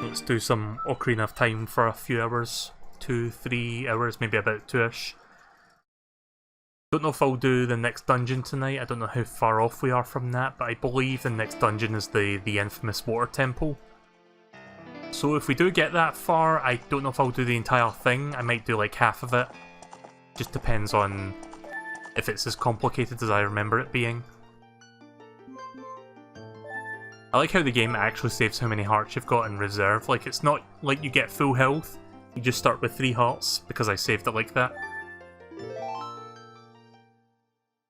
Let's do some Ocarina of Time for a few hours. 2-3 hours, maybe about 2ish. Don't know if I'll do the next dungeon tonight. I don't know how far off we are from that, but I believe the next dungeon is the infamous water temple. So if we do get that far, I don't know if I'll do the entire thing. I might do like half of it. Just depends on if it's as complicated as I remember it being. I like how the game actually saves how many hearts you've got in reserve. Like, it's not like you get full health. You just start with 3 hearts, because I saved it like that.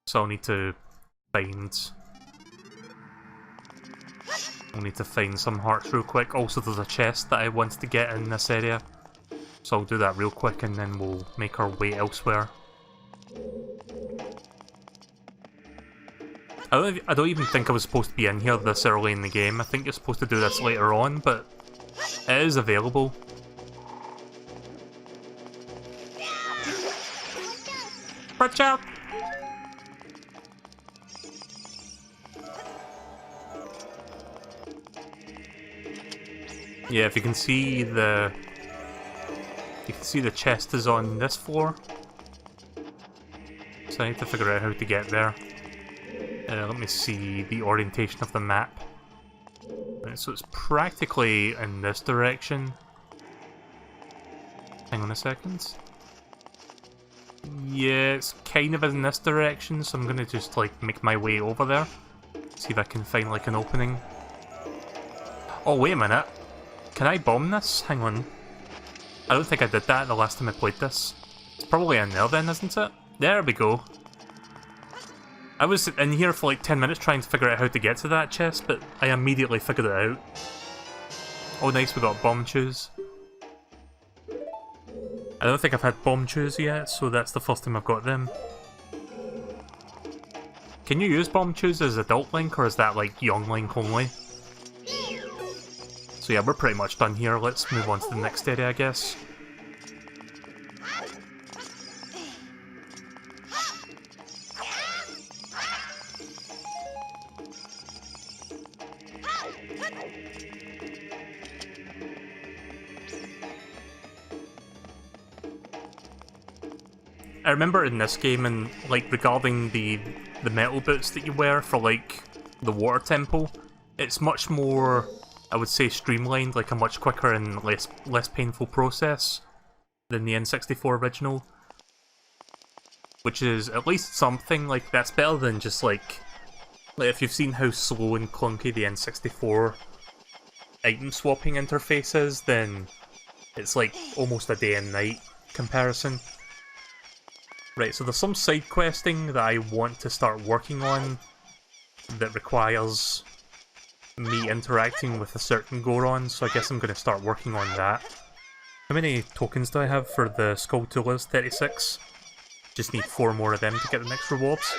So I'll need to find... some hearts real quick. Also, there's a chest that I want to get in this area. So I'll do that real quick and then we'll make our way elsewhere. I don't even think I was supposed to be in here this early in the game. I think you're supposed to do this later on, but it is available. Watch out! Yeah, if you can see the... You can see the chest is on this floor. So I need to figure out how to get there. Let me see the orientation of the map. Right, so it's practically in this direction. Hang on a second. Yeah, it's kind of in this direction, so I'm gonna just like make my way over there. See if I can find like an opening. Oh, wait a minute. Can I bomb this? Hang on. I don't think I did that the last time I played this. It's probably in there then, isn't it? There we go. I was in here for like 10 minutes trying to figure out how to get to that chest, but I immediately figured it out. Oh nice, we got bomb chews. I don't think I've had bomb chews yet, so that's the first time I've got them. Can you use bomb chews as adult Link, or is that like young Link only? So yeah, we're pretty much done here. Let's move on to the next area, I guess. I remember in this game, and like regarding the metal boots that you wear for like the water temple, it's much more, I would say, streamlined, like a much quicker and less painful process than the N64 original. Which is at least something. Like, that's better than just like if you've seen how slow and clunky the N64 item swapping interface is, then it's like almost a day and night comparison. Right, so there's some side questing that I want to start working on that requires me interacting with a certain Goron, so I guess I'm going to start working on that. How many tokens do I have for the Skulltulas? 36. Just need 4 more of them to get the next rewards.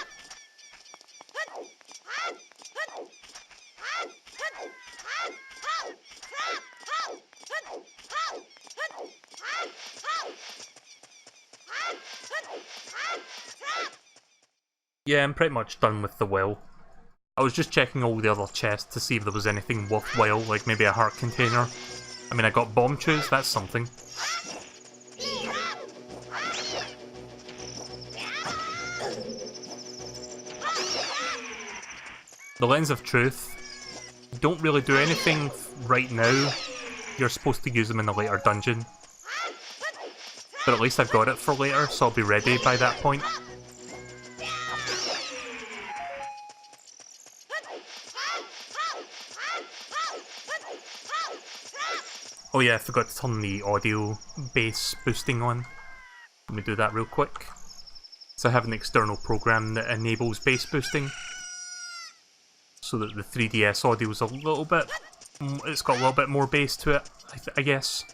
Yeah, I'm pretty much done with the well. I was just checking all the other chests to see if there was anything worthwhile, like maybe a heart container. I mean, I got bomb chews, that's something. The Lens of Truth don't really do anything right now. You're supposed to use them in a later dungeon. But at least I've got it for later, so I'll be ready by that point. Oh yeah, I forgot to turn the audio bass boosting on. Let me do that real quick. So I have an external program that enables bass boosting, so that the 3DS audio is a little bit... it's got a little bit more bass to it, I guess.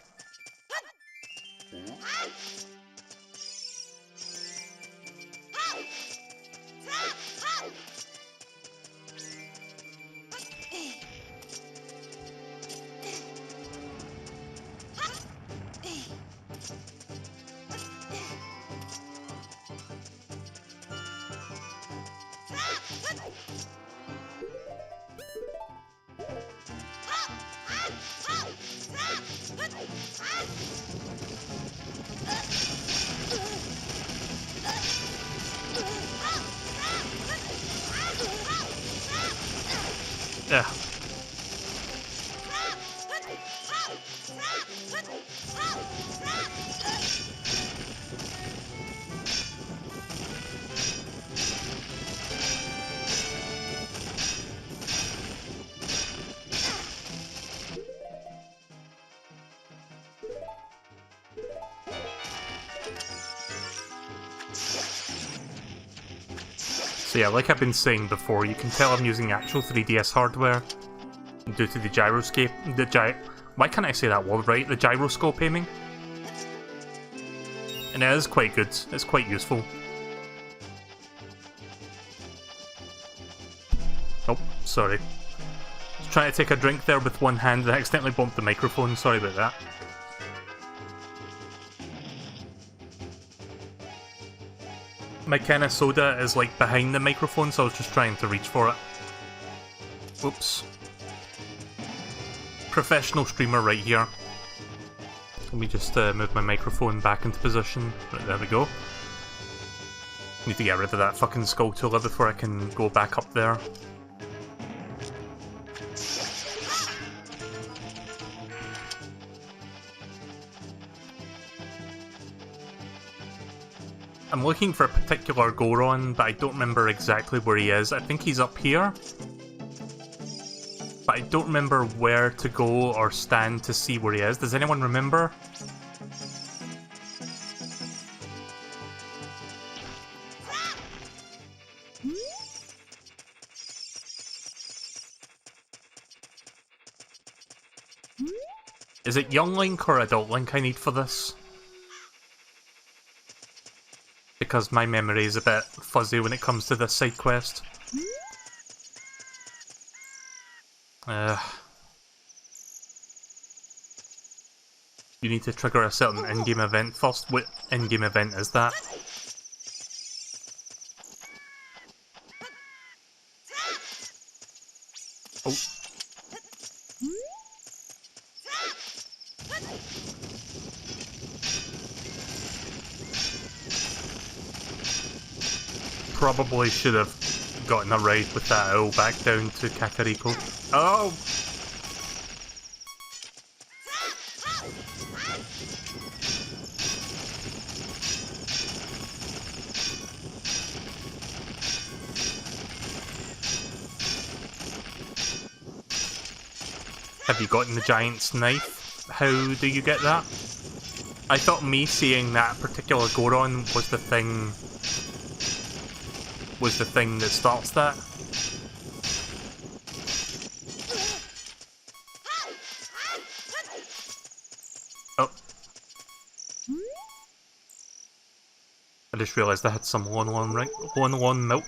Yeah. So yeah, like I've been saying before, you can tell I'm using actual 3DS hardware due to the gyroscope. Why can't I say that word right? The gyroscope aiming. And it is quite good. It's quite useful. Oh, sorry. I was trying to take a drink there with one hand and I accidentally bumped the microphone. Sorry about that. My can of soda is like behind the microphone, so I was just trying to reach for it. Whoops. Professional streamer right here. Let me just move my microphone back into position. Right, there we go. Need to get rid of that fucking skull tula before I can go back up there. I'm looking for a particular Goron, but I don't remember exactly where he is. I think he's up here. But I don't remember where to go or stand to see where he is. Does anyone remember? Is it young Link or adult Link I need for this? Because my memory is a bit fuzzy when it comes to this side quest. You need to trigger a certain in-game event first. What in-game event is that? Oh. Probably should have gotten a ride with that owl back down to Kakariko. Oh! Have you gotten the giant's knife? How do you get that? I thought me seeing that particular Goron was the thing that starts that. Oh. I just realised I had some Lon milk.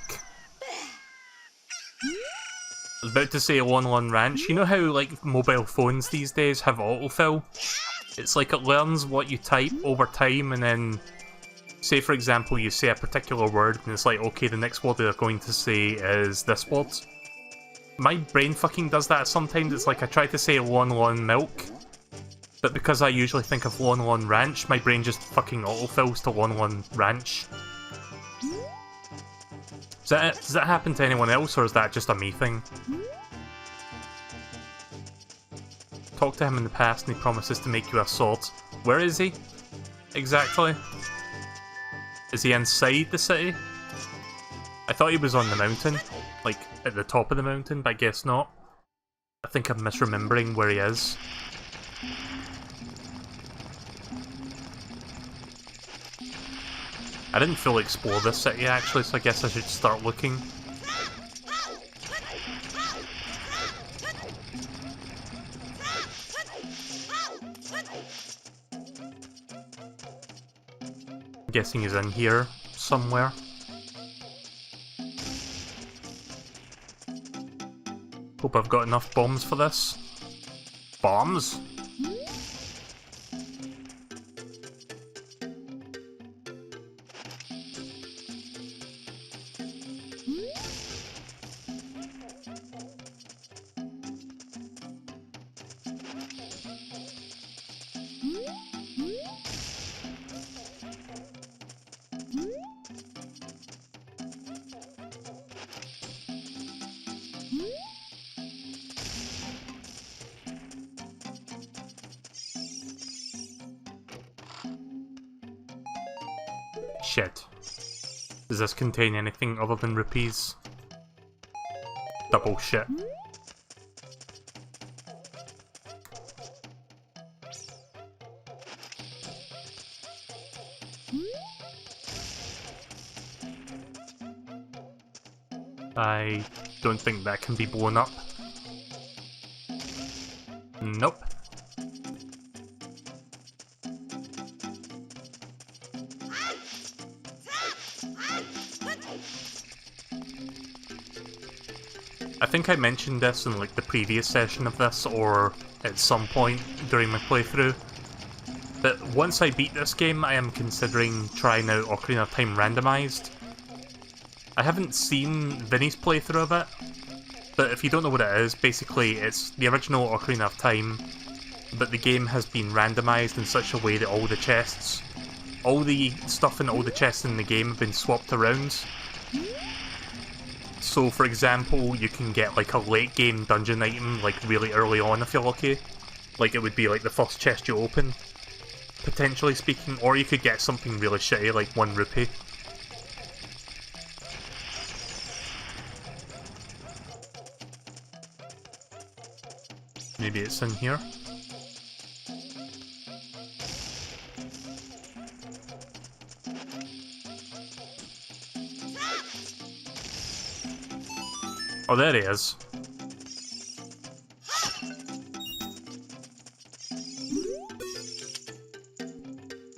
I was about to say Lon Ranch. You know how, like, mobile phones these days have autofill? It's like it learns what you type over time and then... Say, for example, you say a particular word, and it's like, okay, the next word they're going to say is this word. My brain fucking does that sometimes. It's like I try to say Lon milk, but because I usually think of Lon Ranch, my brain just fucking autofills to Lon Ranch. Does that happen to anyone else, or is that just a me thing? Talked to him in the past, and he promises to make you a sword. Where is he? Exactly. Is he inside the city? I thought he was on the mountain, like at the top of the mountain, but I guess not. I think I'm misremembering where he is. I didn't fully explore this city actually, so I guess I should start looking. I'm guessing he's in here somewhere. Hope I've got enough bombs for this. Bombs? Shit. Does this contain anything other than rupees? Double shit. I don't think that can be blown up. Nope. I think I mentioned this in like the previous session of this, or at some point during my playthrough, but once I beat this game I am considering trying out Ocarina of Time randomized. I haven't seen Vinny's playthrough of it, but if you don't know what it is, basically it's the original Ocarina of Time, but the game has been randomized in such a way that all the stuff in all the chests in the game have been swapped around. So for example, you can get like a late game dungeon item like really early on if you're lucky. Like it would be like the first chest you open, potentially speaking, or you could get something really shitty like 1 rupee. Maybe it's in here. Oh, there he is.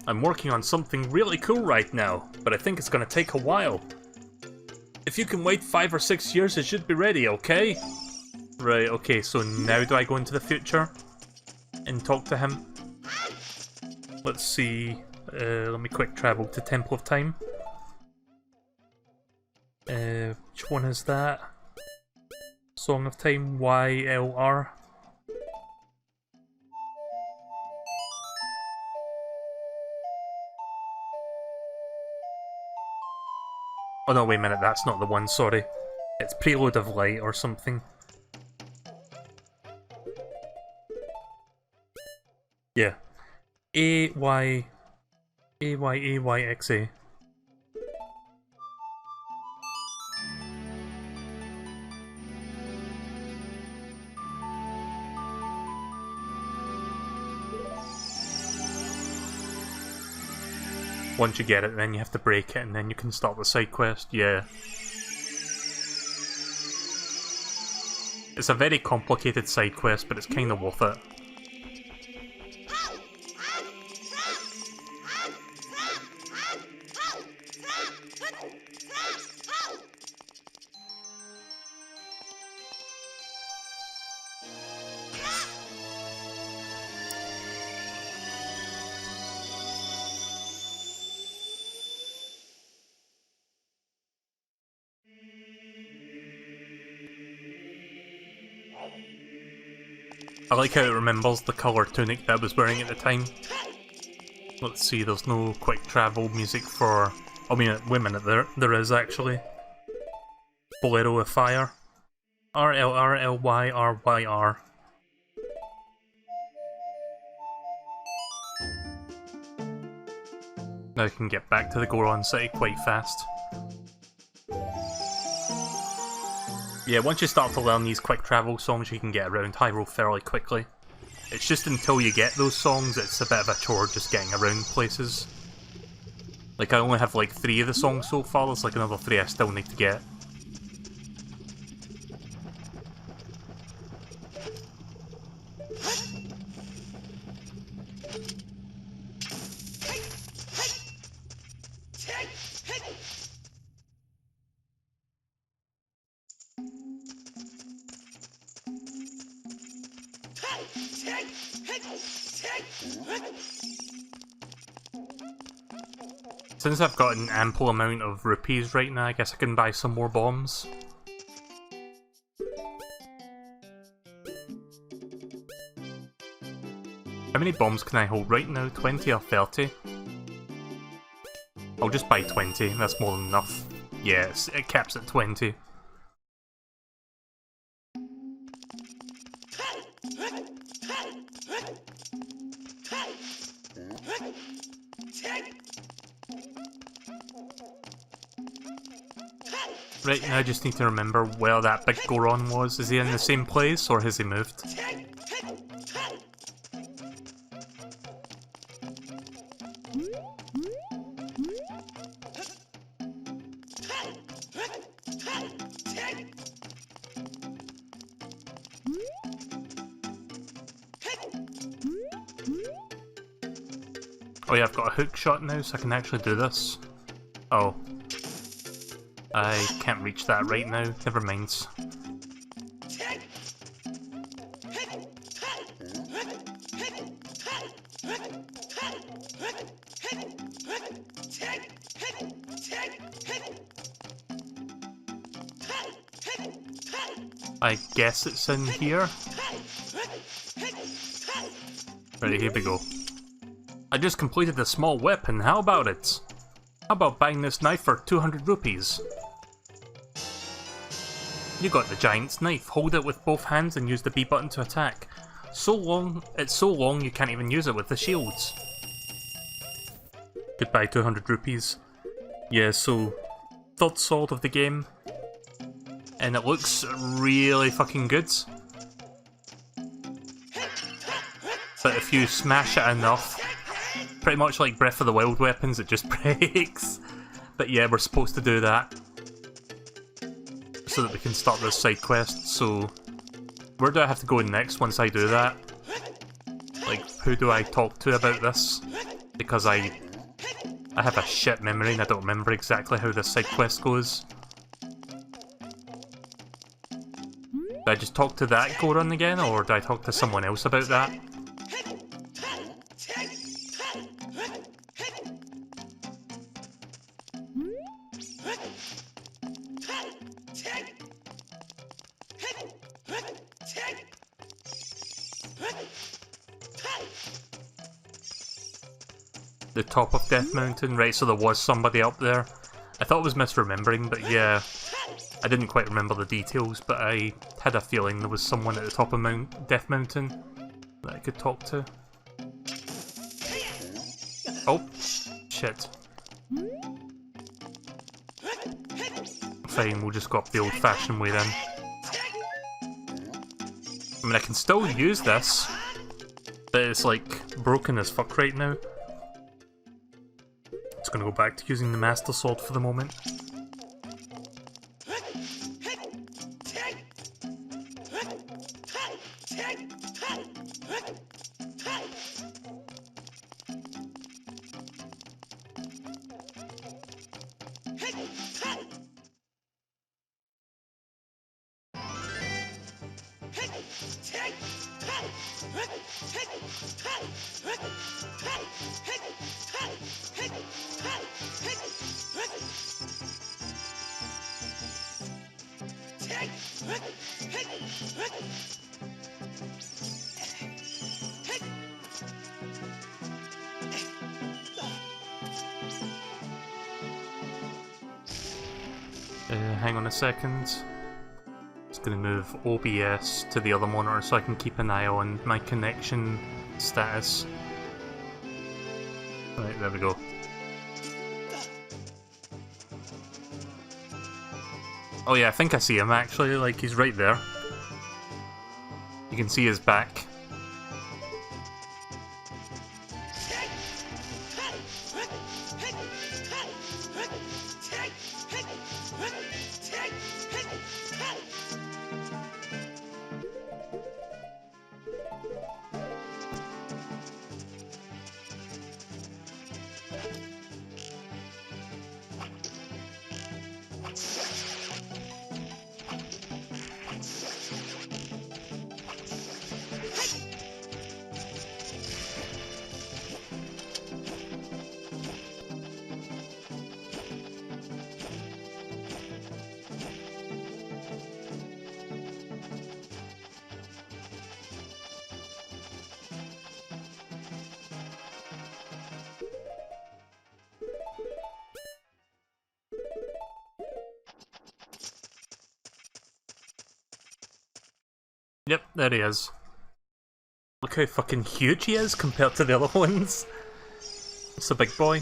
I'm working on something really cool right now, but I think it's gonna take a while. If you can wait 5 or 6 years, it should be ready, okay? Right, okay, so now do I go into the future and talk to him? Let's see, let me quick travel to Temple of Time. Which one is that? Song of Time, YLR. Oh no, wait a minute, that's not the one, sorry. It's Prelude of Light or something. Yeah. A-Y-A-Y-A-Y-X-A. Once you get it, then you have to break it, and then you can start the side quest. Yeah. It's a very complicated side quest, but it's kind of worth it. I like how it remembers the colour tunic that I was wearing at the time. Let's see, there's no quick travel music for... I mean, wait a minute, there is actually. Bolero of Fire. R-L-R-L-Y-R-Y-R. Now I can get back to the Goron City quite fast. Yeah, once you start to learn these quick travel songs, you can get around Hyrule fairly quickly. It's just until you get those songs, it's a bit of a chore just getting around places. Like, I only have like 3 of the songs so far, there's like another 3 I still need to get. Since I've got an ample amount of rupees right now, I guess I can buy some more bombs. How many bombs can I hold right now? 20 or 30? I'll just buy 20, that's more than enough. Yes, it caps at 20. Right, now I just need to remember where that big Goron was. Is he in the same place, or has he moved? Oh yeah, I've got a hook shot now, so I can actually do this. Oh. I can't reach that right now, never mind. I guess it's in here. Right, here we go. I just completed a small weapon, how about it? How about buying this knife for 200 rupees? You got the giant's knife, hold it with both hands and use the B button to attack. It's so long you can't even use it with the shields. Goodbye 200 rupees. Yeah, so, third sword of the game. And it looks really fucking good. But if you smash it enough, pretty much like Breath of the Wild weapons, it just breaks. But yeah, we're supposed to do that so that we can start this side quest. So, where do I have to go next once I do that? Like, who do I talk to about this? Because I have a shit memory and I don't remember exactly how this side quest goes. Do I just talk to that Goron again, or do I talk to someone else about that? The top of Death Mountain, right, so there was somebody up there. I thought I was misremembering, but yeah, I didn't quite remember the details, but I had a feeling there was someone at the top of Death Mountain that I could talk to. Oh, shit. Fine, we'll just go up the old-fashioned way then. I mean, I can still use this, but it's like broken as fuck right now. Just gonna go back to using the Master Sword for the moment. Hang on a second. Just gonna move OBS to the other monitor so I can keep an eye on my connection status. Right, there we go. Oh yeah, I think I see him actually, like he's right there. You can see his back. Yep, there he is. Look how fucking huge he is compared to the other ones. It's a big boy.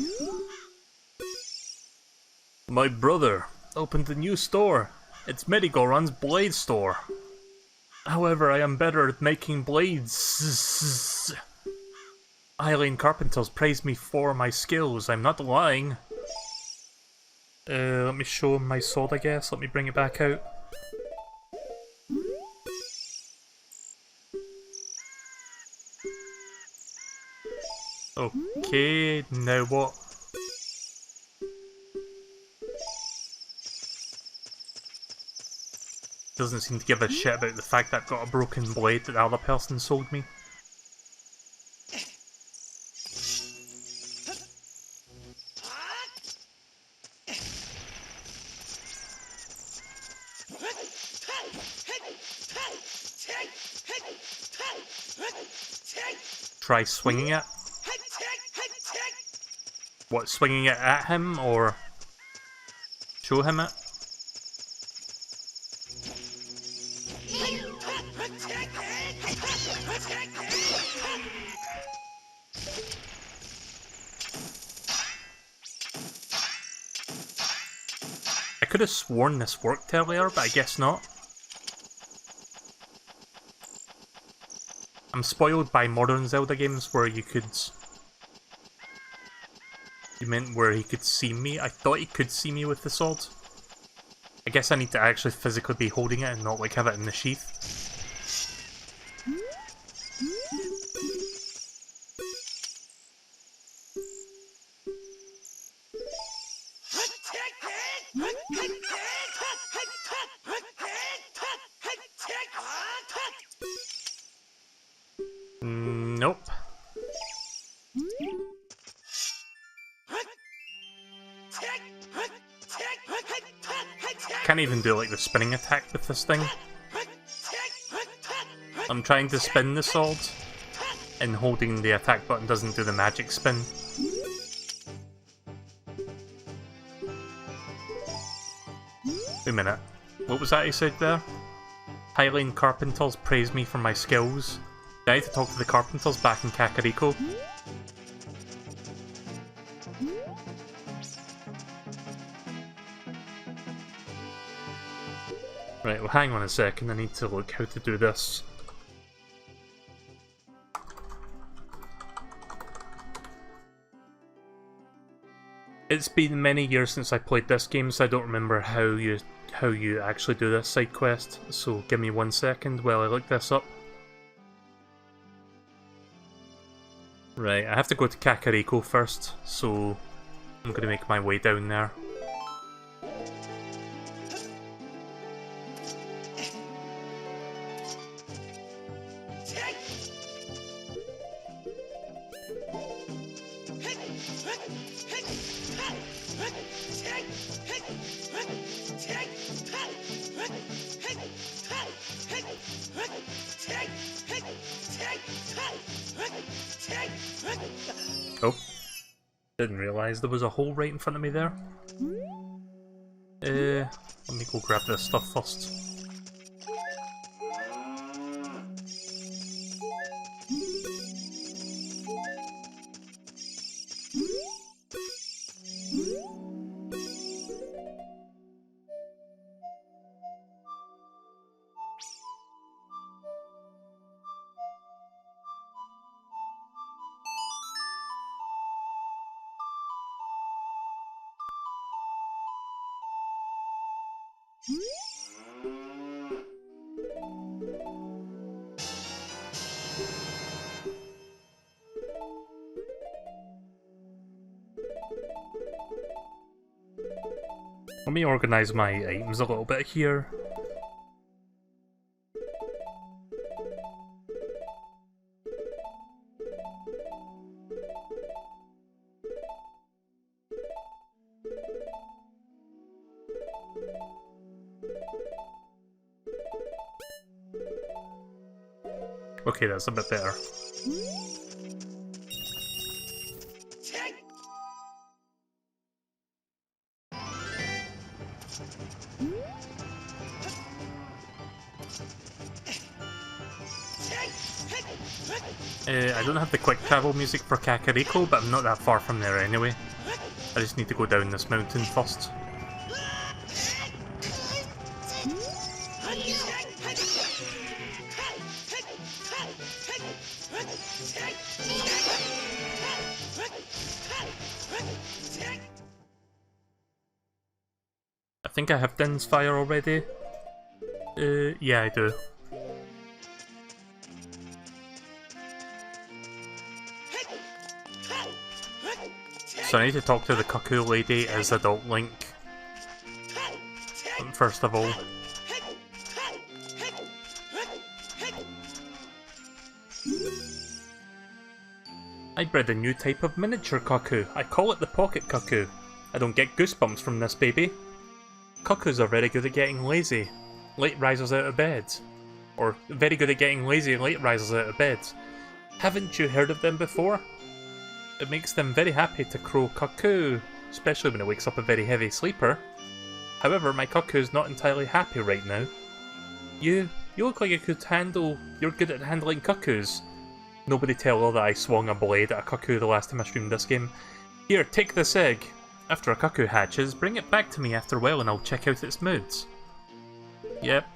My brother opened a new store. It's MeleeKirby's blade store. However, I am better at making blades. Eileen Carpenters praised me for my skills. I'm not lying. Let me show him my sword, I guess. Let me bring it back out. Okay, now what? Doesn't seem to give a shit about the fact that I've got a broken blade that the other person sold me. Try swinging it? What, swinging it at him, or show him it? I could have sworn this worked earlier, but I guess not. I'm spoiled by modern Zelda games where you could... You meant where he could see me? I thought he could see me with the sword. I guess I need to actually physically be holding it and not like have it in the sheath. Nope. Can't even do like the spinning attack with this thing. I'm trying to spin the sword, and holding the attack button doesn't do the magic spin. Wait a minute. What was that he said there? Eileen Carpenters praised me for my skills. I need to talk to the Carpenters back in Kakariko. Right, well hang on a second, I need to look how to do this. It's been many years since I played this game, so I don't remember how you actually do this side quest, so give me 1 second while I look this up. Right, I have to go to Kakariko first, so I'm going to make my way down there. Oh, didn't realise there was a hole right in front of me there. Let me go grab this stuff first. Let me organise my items a little bit here. Okay, that's a bit better. I don't have the quick travel music for Kakariko, but I'm not that far from there anyway. I just need to go down this mountain first. think I have Din's Fire already. Yeah, I do. So I need to talk to the Cuckoo Lady as Adult Link. First of all. I bred a new type of miniature cuckoo. I call it the pocket cuckoo. I don't get goosebumps from this baby. Cuckoos are very good at getting lazy. Late risers out of bed. Or very good at getting lazy and late risers out of bed. Haven't you heard of them before? It makes them very happy to crow cuckoo, especially when it wakes up a very heavy sleeper. However, my cuckoo is not entirely happy right now. You look like you're good at handling cuckoos. Nobody tell her that I swung a blade at a cuckoo the last time I streamed this game. Here, take this egg. After a cuckoo hatches, bring it back to me after a while and I'll check out its moods. Yep.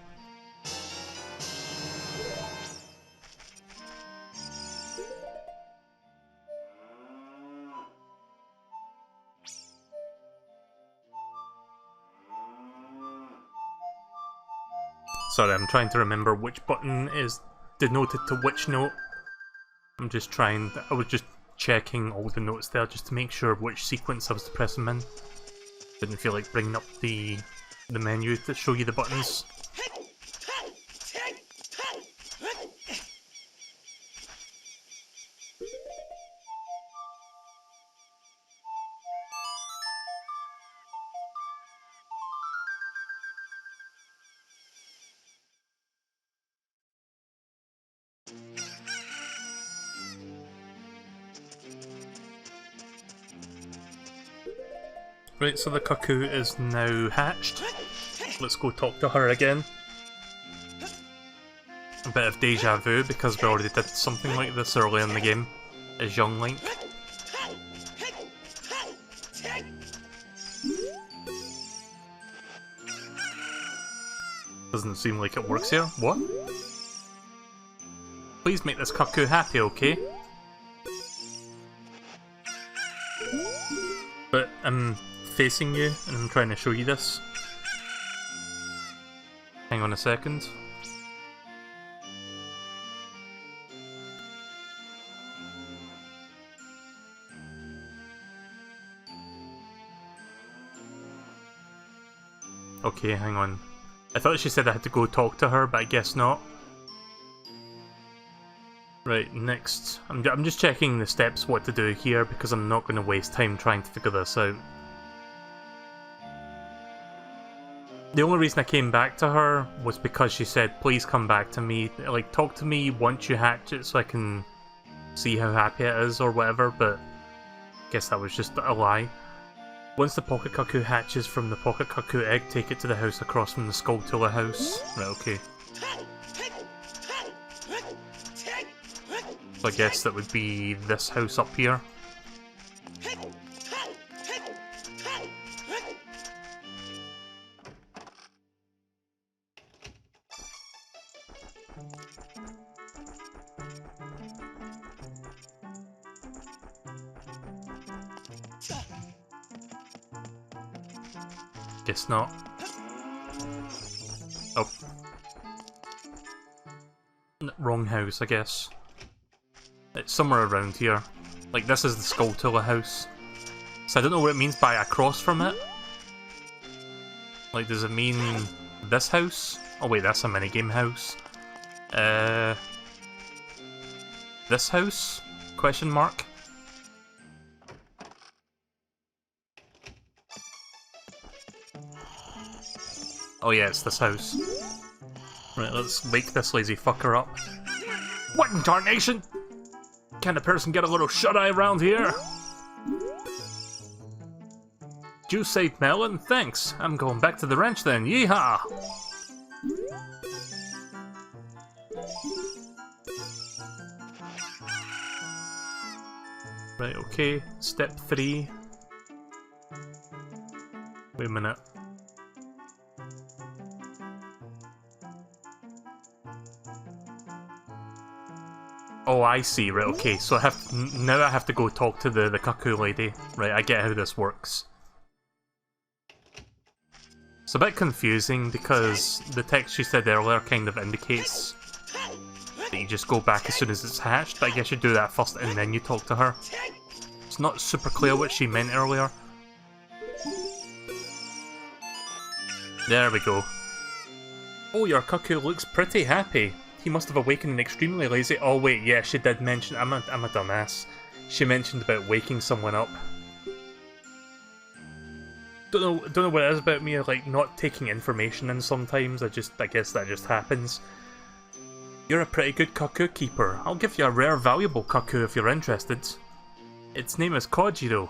Sorry, I'm trying to remember which button is denoted to which note. I was just checking all the notes there just to make sure which sequence I was to press them in. Didn't feel like bringing up the menu to show you the buttons. Right, so the cuckoo is now hatched. Let's go talk to her again. A bit of deja vu because we already did something like this early in the game as young Link. Doesn't seem like it works here. What? Please make this cuckoo happy, okay? But I'm facing you and I'm trying to show you this. Hang on a second. Okay, hang on. I thought she said I had to go talk to her, but I guess not. Right, next. I'm just checking the steps what to do here because I'm not going to waste time trying to figure this out. The only reason I came back to her was because she said, please come back to me, like talk to me once you hatch it so I can see how happy it is or whatever, but I guess that was just a lie. Once the pocket cuckoo hatches from the pocket cuckoo egg, take it to the house across from the Skulltula house. Right, okay. So I guess that would be this house up here. Guess not. Oh. Wrong house, I guess. It's somewhere around here. Like, this is the Skulltula house. So I don't know what it means by across from it. Like, does it mean this house? Oh wait, that's a minigame house. This house? Question mark? Oh yeah, it's this house. Right, let's wake this lazy fucker up. What in tarnation? Can a person get a little shut-eye around here? Juice saved melon? Thanks. I'm going back to the ranch then. Yeehaw! Right, okay. Step 3. Wait a minute. Oh, I see. Right, okay. So now I have to go talk to the cuckoo lady. Right, I get how this works. a bit confusing because the text you said earlier kind of indicates that you just go back as soon as it's hatched, but I guess you do that first and then you talk to her. It's not super clear what she meant earlier. There we go. Oh, your cuckoo looks pretty happy. He must have awakened and extremely lazy. Oh wait, yeah, she did mention... I'm a dumbass. She mentioned about waking someone up. Don't know what it is about me, like, not taking information in sometimes. I guess that just happens. You're a pretty good cuckoo keeper. I'll give you a rare, valuable cuckoo if you're interested. Its name is Kojiro.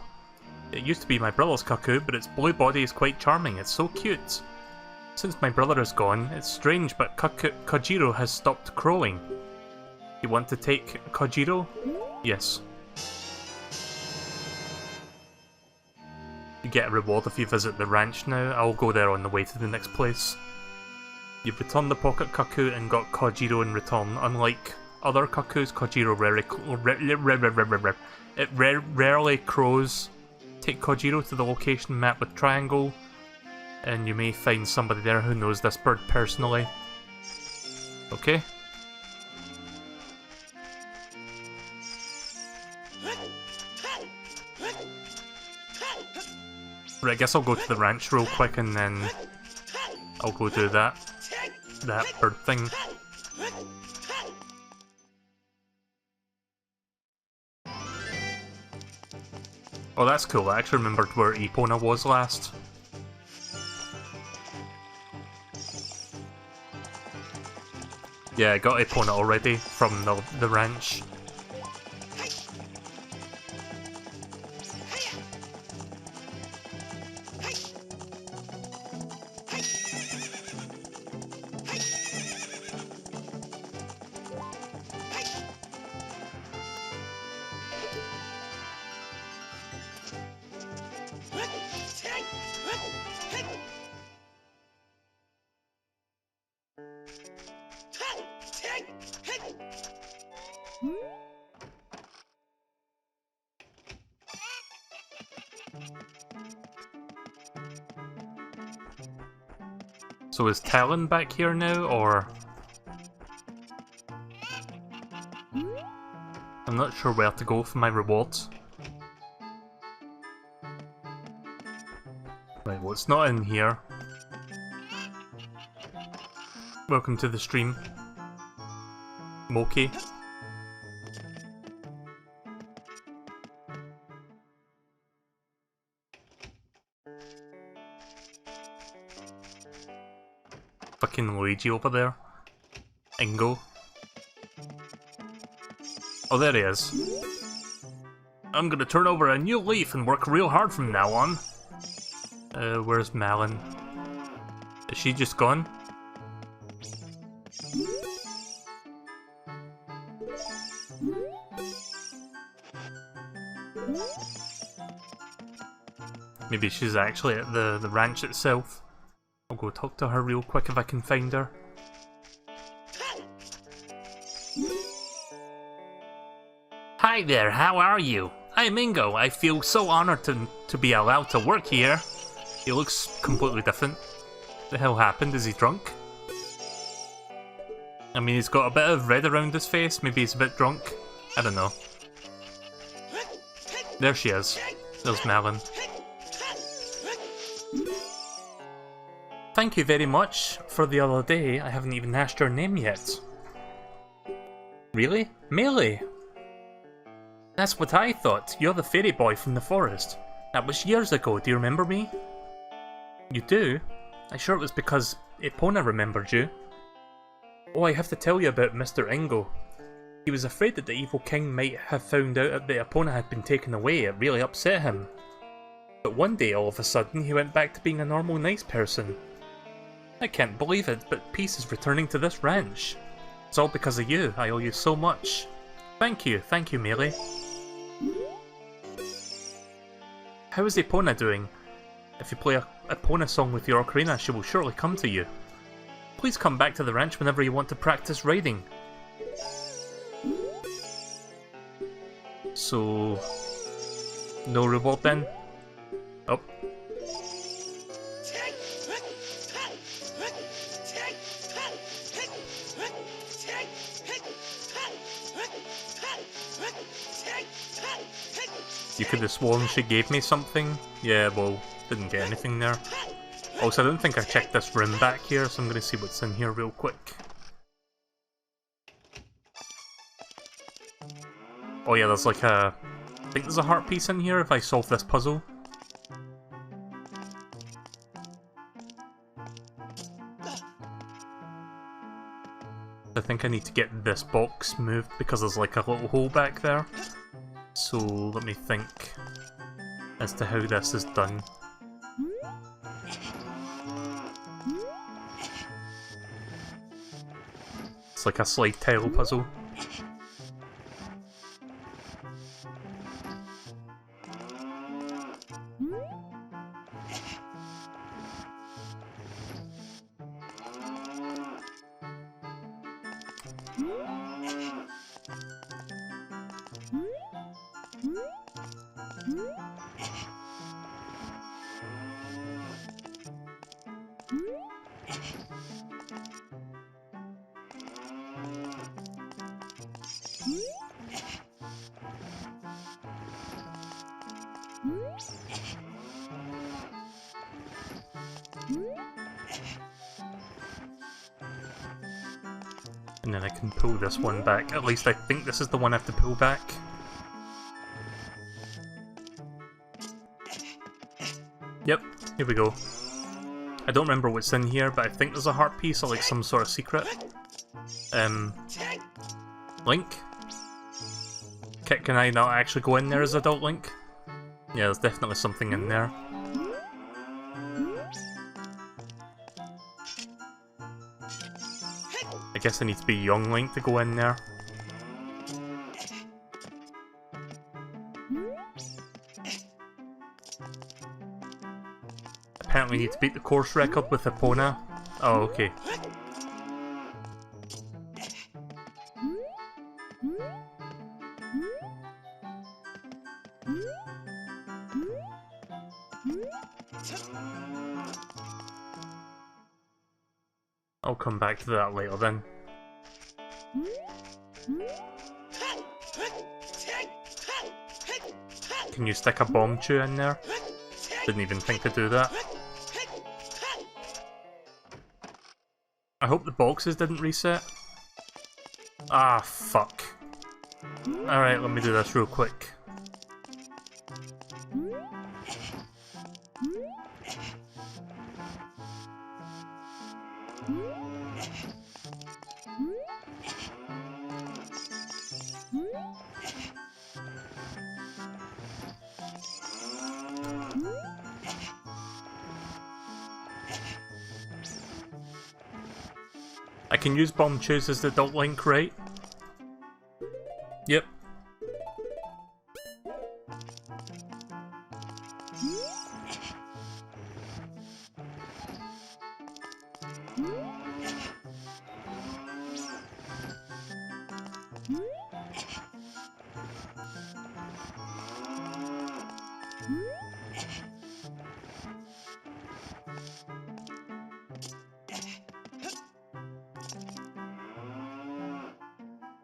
It used to be my brother's cuckoo, but its blue body is quite charming. It's so cute. Since my brother is gone, it's strange, but Kojiro has stopped crowing. You want to take Kojiro? Yes. You get a reward if you visit the ranch now. I'll go there on the way to the next place. You've returned the pocket cuckoo and got Kojiro in return. Unlike other cuckoos, Kojiro rarely crows. Take Kojiro to the location map with triangle, and you may find somebody there who knows this bird personally. Okay. Right, I guess I'll go to the ranch real quick and then I'll go do that bird thing. Oh, that's cool. I actually remembered where Epona was last. Yeah, I got Epona already from the ranch. So is Talon back here now, or...? I'm not sure where to go for my rewards. Right, well, it's not in here. Welcome to the stream, Moki. Fucking Luigi over there. Ingo. Oh, there he is. I'm gonna turn over a new leaf and work real hard from now on. Where's Malin? Is she just gone? Maybe she's actually at the ranch itself. I'll go talk to her real quick if I can find her. Hi there, how are you? I'm Ingo. I feel so honored to be allowed to work here. He looks completely different. What the hell happened? Is he drunk? I mean, he's got a bit of red around his face. Maybe he's a bit drunk. I don't know. There she is. There's Malin. Thank you very much for the other day. I haven't even asked your name yet. Really? Melee? That's what I thought. You're the fairy boy from the forest. That was years ago. Do you remember me? You do? I'm sure it was because Epona remembered you. Oh, I have to tell you about Mr. Ingo. He was afraid that the evil king might have found out that Epona had been taken away. It really upset him. But one day, all of a sudden, he went back to being a normal, nice person. I can't believe it, but peace is returning to this ranch. It's all because of you. I owe you so much. Thank you, Melee. How is Epona doing? If you play a Epona song with your Ocarina, she will surely come to you. Please come back to the ranch whenever you want to practice riding. So... no reward then? Oh. You could have sworn she gave me something. Yeah, well, didn't get anything there. Also, I don't think I checked this room back here, so I'm gonna see what's in here real quick. Oh yeah, there's like a... I think there's a heart piece in here if I solve this puzzle. I think I need to get this box moved because there's like a little hole back there. So let me think as to how this is done. It's like a slide tile puzzle. And then I can pull this one back. At least I think this is the one I have to pull back. Yep, here we go. I don't remember what's in here, but I think there's a heart piece or like some sort of secret. Link? Can I not actually go in there as Adult Link? Yeah, there's definitely something in there. I guess I need to be young Link to go in there. Apparently need to beat the course record with Epona. Oh, okay. I'll come back to that later then. Can you stick a bomb chew in there? Didn't even think to do that. I hope the boxes didn't reset. Ah, fuck. Alright, let me do this real quick. I can use bomb chews as the Adult Link, right? Yep.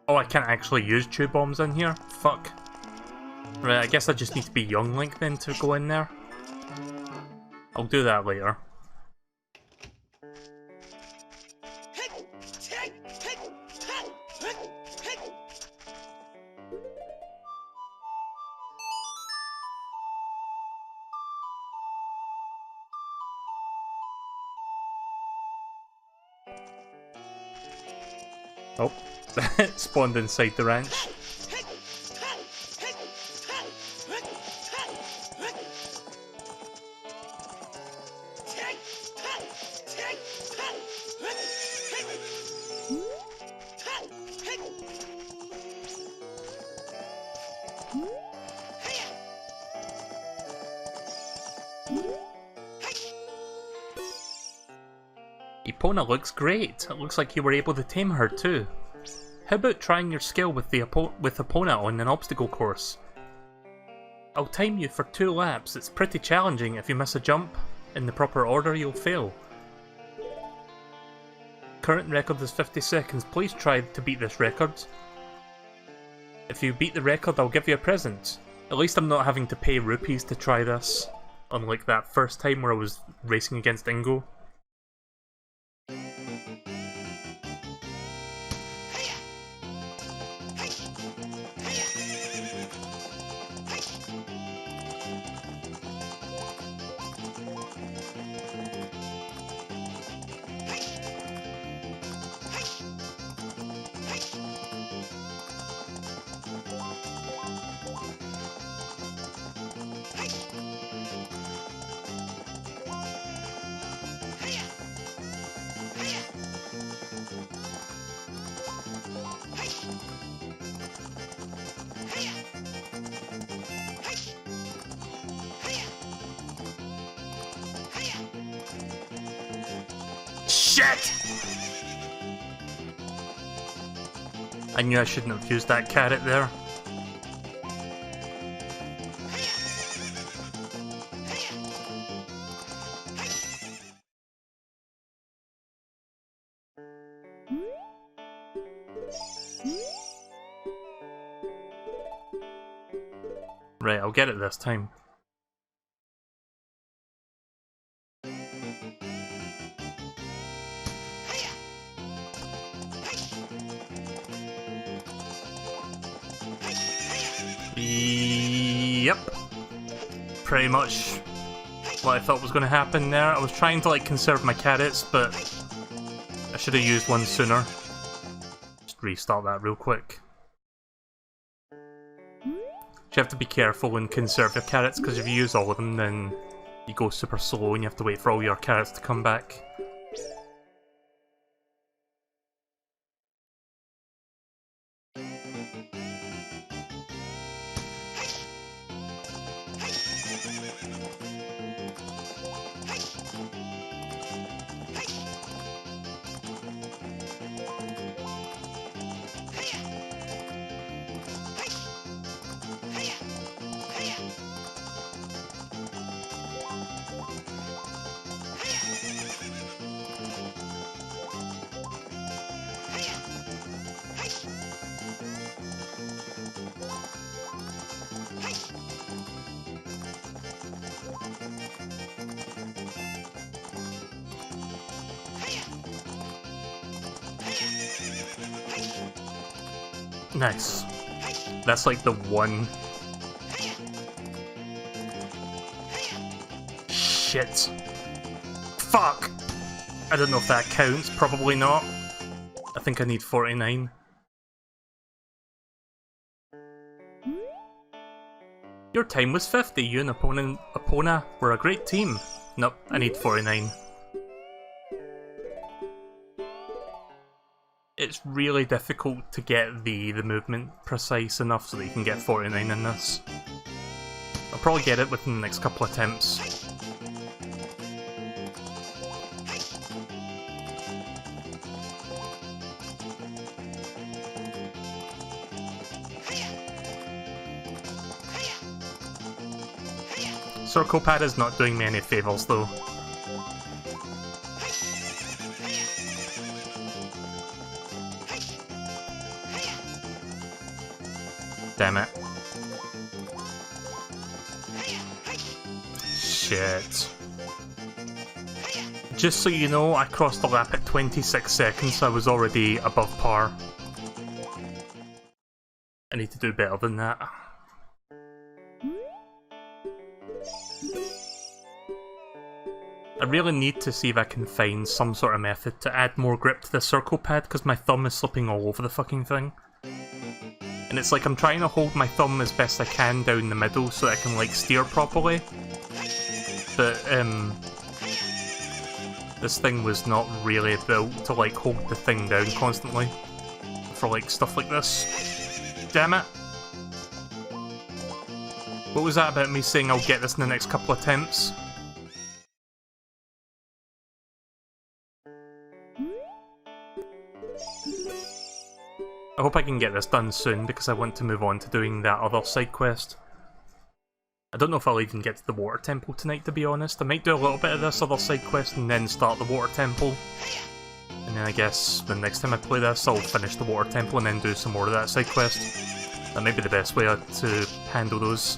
Oh, I can't actually use chew bombs in here? Fuck. Right, I guess I just need to be young Link then to go in there. I'll do that later. Oh, it spawned inside the ranch. Epona looks great. It looks like you were able to tame her too. How about trying your skill with Epona on an obstacle course? I'll time you for 2 laps. It's pretty challenging. If you miss a jump in the proper order, you'll fail. Current record is 50 seconds. Please try to beat this record. If you beat the record, I'll give you a present. At least I'm not having to pay rupees to try this, unlike that first time where I was racing against Ingo. Shit! I knew I shouldn't have used that carrot there. Right, I'll get it this time. Yep. Pretty much what I thought was going to happen there. I was trying to like conserve my carrots, but I should have used one sooner. Just restart that real quick. You have to be careful and conserve your carrots, because if you use all of them, then you go super slow and you have to wait for all your carrots to come back. Nice. That's like the one. Shit. Fuck! I don't know if that counts, probably not. I think I need 49. Your time was 50, you and Epona were a great team. Nope, I need 49. It's really difficult to get the movement precise enough so that you can get 49 in this. I'll probably get it within the next couple of attempts. Circle pad is not doing me any favours though. Damn it. Shit. Just so you know, I crossed the lap at 26 seconds, so I was already above par. I need to do better than that. I really need to see if I can find some sort of method to add more grip to the circle pad, because my thumb is slipping all over the fucking thing. And it's like I'm trying to hold my thumb as best I can down the middle so that I can like steer properly. But this thing was not really built to like hold the thing down constantly for like stuff like this. Damn it. What was that about me saying I'll get this in the next couple of attempts? I hope I can get this done soon because I want to move on to doing that other side quest. I don't know if I'll even get to the water temple tonight, to be honest. I might do a little bit of this other side quest and then start the water temple. And then I guess the next time I play this, I'll finish the water temple and then do some more of that side quest. That may be the best way to handle those.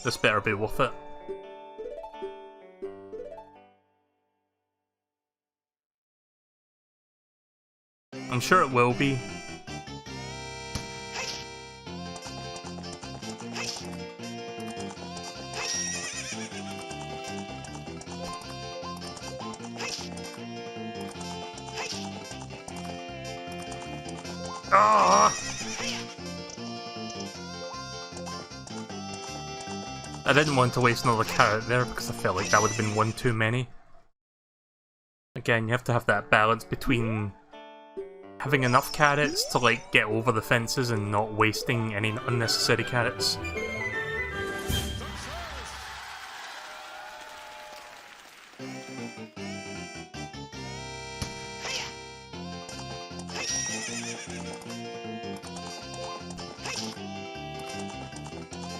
This better be worth it. I'm sure it will be. Ah! I didn't want to waste another carrot there because I felt like that would have been one too many. Again, you have to have that balance between having enough carrots to like get over the fences and not wasting any unnecessary carrots.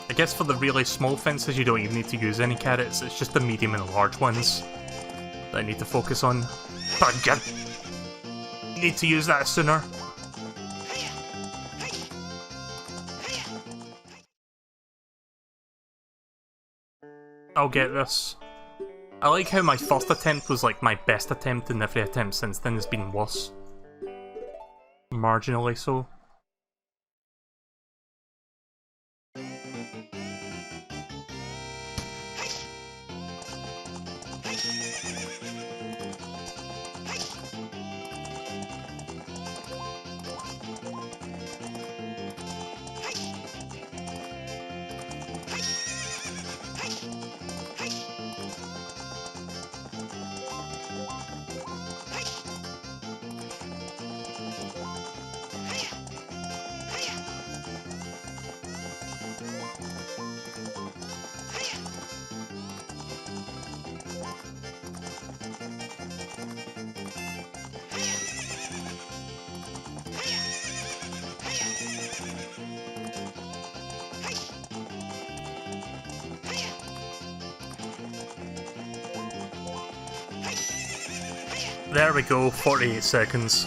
I guess for the really small fences you don't even need to use any carrots, it's just the medium and large ones that I need to focus on. But need to use that sooner. I'll get this. I like how my first attempt was like my best attempt and every attempt since then has been worse. Marginally so. There we go, 48 seconds.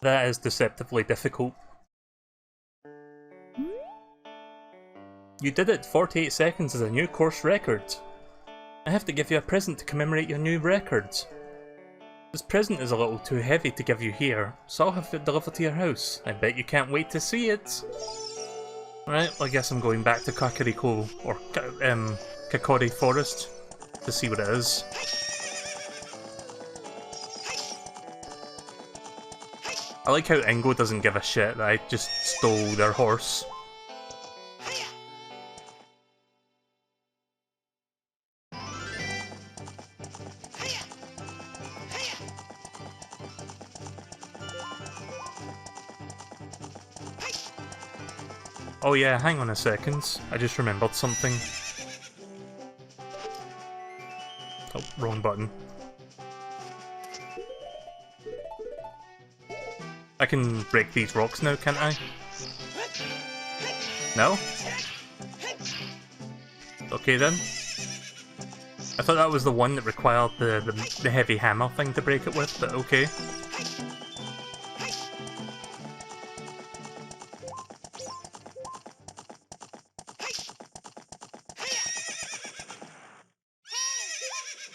That is deceptively difficult. You did it! 48 seconds is a new course record. I have to give you a present to commemorate your new record. This present is a little too heavy to give you here, so I'll have it delivered to your house. I bet you can't wait to see it. Right, well, I guess I'm going back to Kakariko, or Kakori Forest, to see what it is. I like how Ingo doesn't give a shit that I just stole their horse. Oh yeah, hang on a second. I just remembered something. Oh, wrong button. I can break these rocks now, can't I? No? Okay then. I thought that was the one that required the heavy hammer thing to break it with, but okay.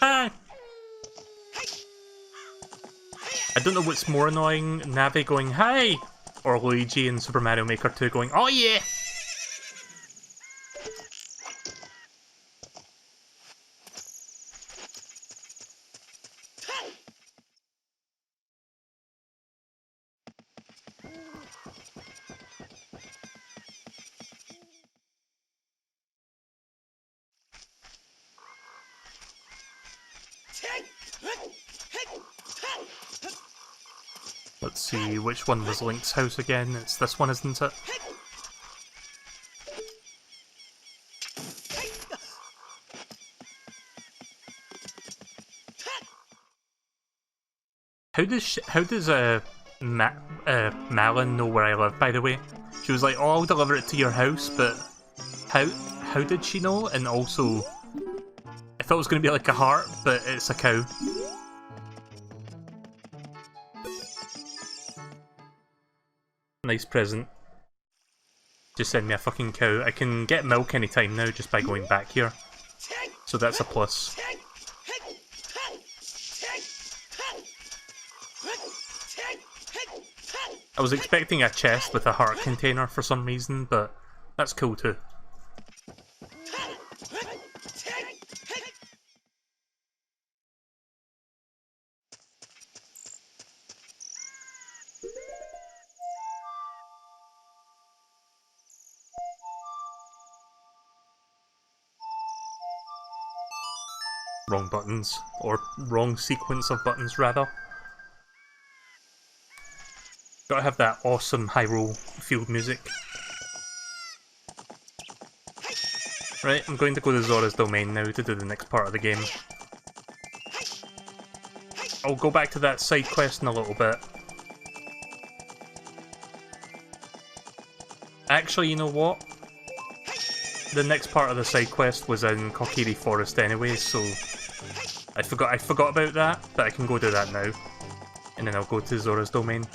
Ah! I don't know what's more annoying, Navi going, "Hi!" or Luigi in Super Mario Maker 2 going, "Oh yeah!" Let's see, which one was Link's house again? It's this one, isn't it? How does Malin know where I live, by the way? She was like, oh, I'll deliver it to your house, but how did she know? And also, I thought it was going to be like a heart, but it's a cow. Nice present. Just send me a fucking cow. I can get milk anytime now just by going back here. So that's a plus. I was expecting a chest with a heart container for some reason, but that's cool too. Wrong buttons, or wrong sequence of buttons rather. Gotta have that awesome Hyrule field music. Right, I'm going to go to Zora's Domain now to do the next part of the game. I'll go back to that side quest in a little bit. Actually, you know what? The next part of the side quest was in Kokiri Forest anyway, so I forgot about that, but I can go do that now. And then I'll go to Zora's Domain.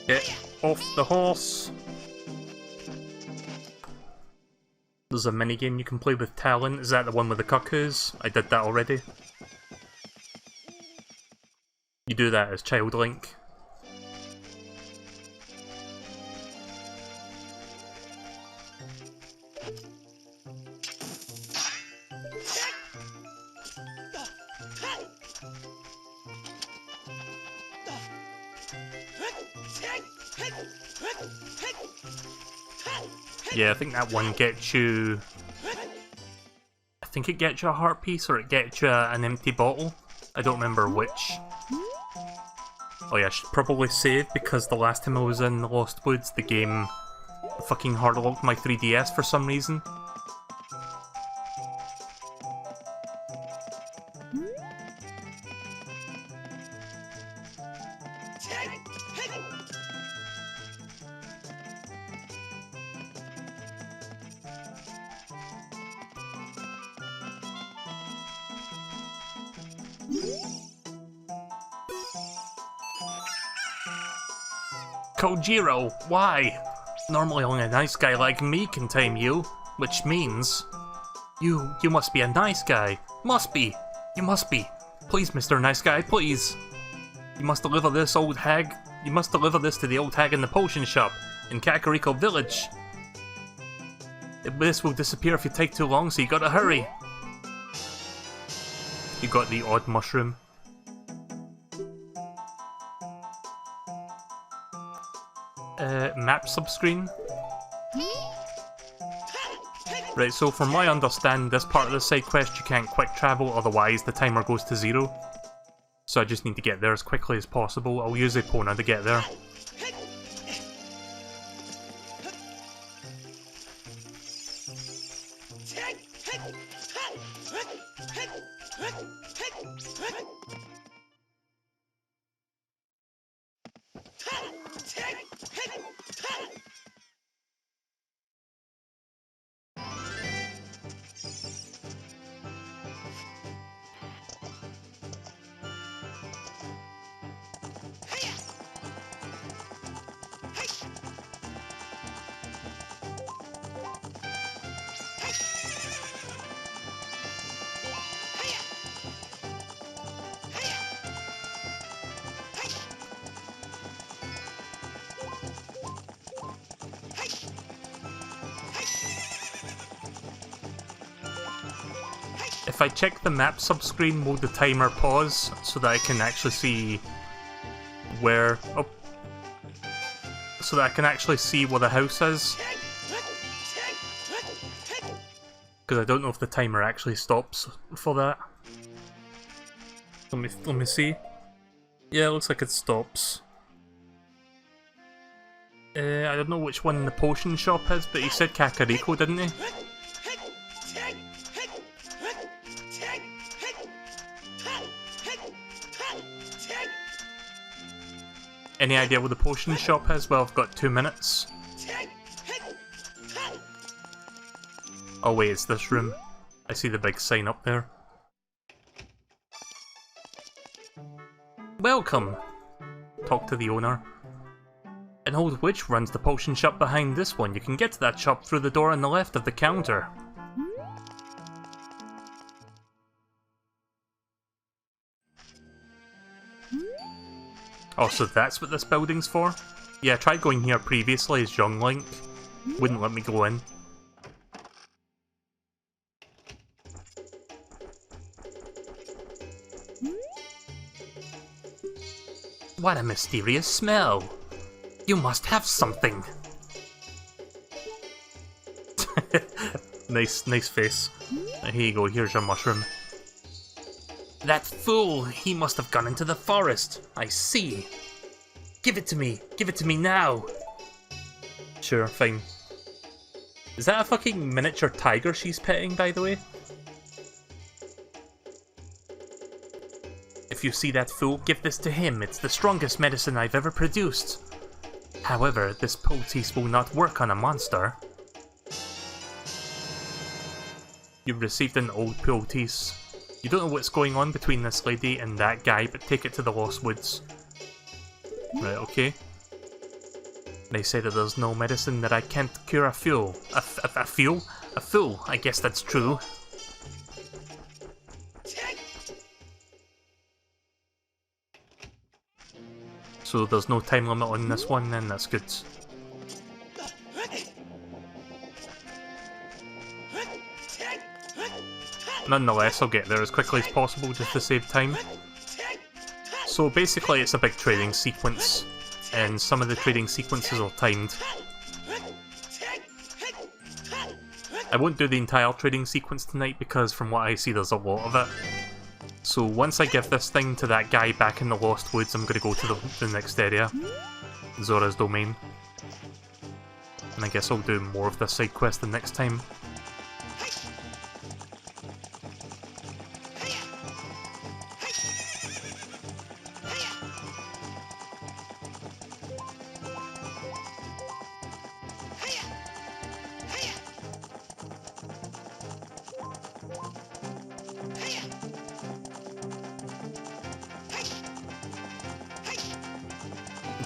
Get off the horse! There's a minigame you can play with Talon. Is that the one with the cuckoos? I did that already. You do that as Child Link. Yeah, I think that one gets you... I think it gets you a heart piece or it gets you an empty bottle. I don't remember which. Oh yeah, I should probably save because the last time I was in the Lost Woods, the game fucking hard-locked my 3DS for some reason. Kojiro, why? Normally only a nice guy like me can tame you, which means... You must be a nice guy. Must be. You must be. Please, Mr. Nice Guy, please. You must deliver this old hag... You must deliver this to the old hag in the potion shop in Kakariko Village. This will disappear if you take too long, so you gotta hurry. You got the odd mushroom. Map subscreen. Right, so from my understanding, this part of the side quest you can't quick travel, otherwise the timer goes to 0. So I just need to get there as quickly as possible. I'll use Epona to get there. If I check the map subscreen, will the timer pause so that I can actually see where... Oh. So that I can actually see where the house is? Because I don't know if the timer actually stops for that. Let me see. Yeah, it looks like it stops. I don't know which one the potion shop is, but he said Kakariko, didn't he? Any idea where the potion shop is? Well, I've got 2 minutes. Oh wait, it's this room. I see the big sign up there. Welcome! Talk to the owner. An old witch runs the potion shop behind this one. You can get to that shop through the door on the left of the counter. Oh, so that's what this building's for? Yeah, I tried going here previously as young Link. Wouldn't let me go in. What a mysterious smell! You must have something! Nice face. Here you go, here's your mushroom. That fool! He must have gone into the forest! I see! Give it to me! Give it to me now! Sure, fine. Is that a fucking miniature tiger she's petting, by the way? If you see that fool, give this to him. It's the strongest medicine I've ever produced. However, this poultice will not work on a monster. You've received an old poultice. You don't know what's going on between this lady and that guy, but take it to the Lost Woods. Right, okay. They say that there's no medicine that I can't cure a fool. A fool? A fool, I guess that's true. So there's no time limit on this one then, that's good. Nonetheless, I'll get there as quickly as possible just to save time. So basically it's a big trading sequence, and some of the trading sequences are timed. I won't do the entire trading sequence tonight because from what I see there's a lot of it. So once I give this thing to that guy back in the Lost Woods, I'm going to go to the next area, Zora's Domain. And I guess I'll do more of this side quest the next time.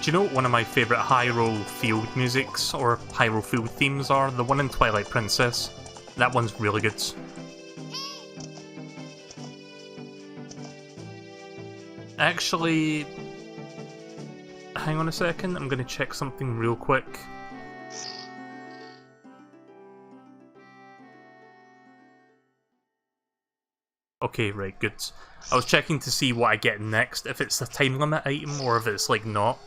Do you know what one of my favourite Hyrule Field musics, or Hyrule Field themes are? The one in Twilight Princess. That one's really good. Actually, hang on a second, I'm going to check something real quick. Okay, right, good. I was checking to see what I get next, if it's a time limit item or if it's like not.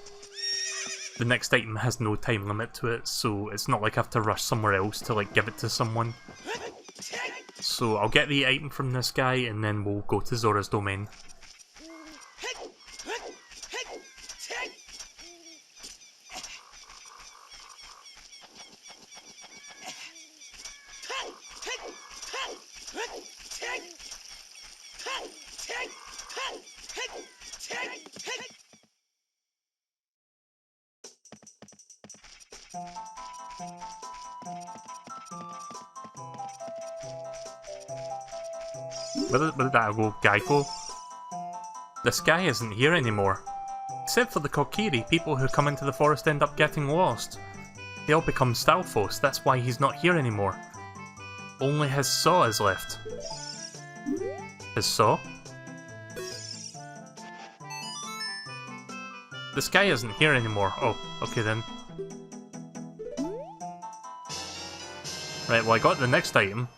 The next item has no time limit to it, so it's not like I have to rush somewhere else to like give it to someone. So I'll get the item from this guy and then we'll go to Zora's Domain. Where did that go, Geico? This guy isn't here anymore. Except for the Kokiri, people who come into the forest end up getting lost. They all become Stalfos, that's why he's not here anymore. Only his saw is left. His saw? This guy isn't here anymore. Oh, okay then. Right, well I got the next item.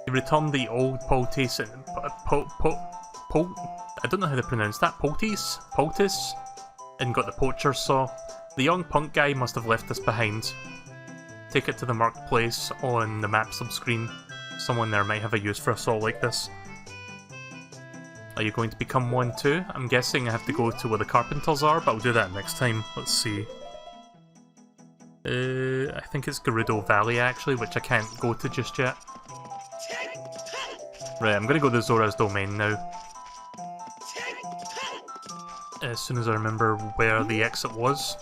He returned the old poultice and I don't know how to pronounce that. Poultice? And got the poacher's saw. The young punk guy must have left this behind. Take it to the marked place on the map subscreen. Someone there might have a use for a saw like this. Are you going to become one too? I'm guessing I have to go to where the carpenters are, but I'll do that next time. Let's see. I think it's Gerudo Valley actually, which I can't go to just yet. Right, I'm gonna go to Zora's Domain now. As soon as I remember where the exit was.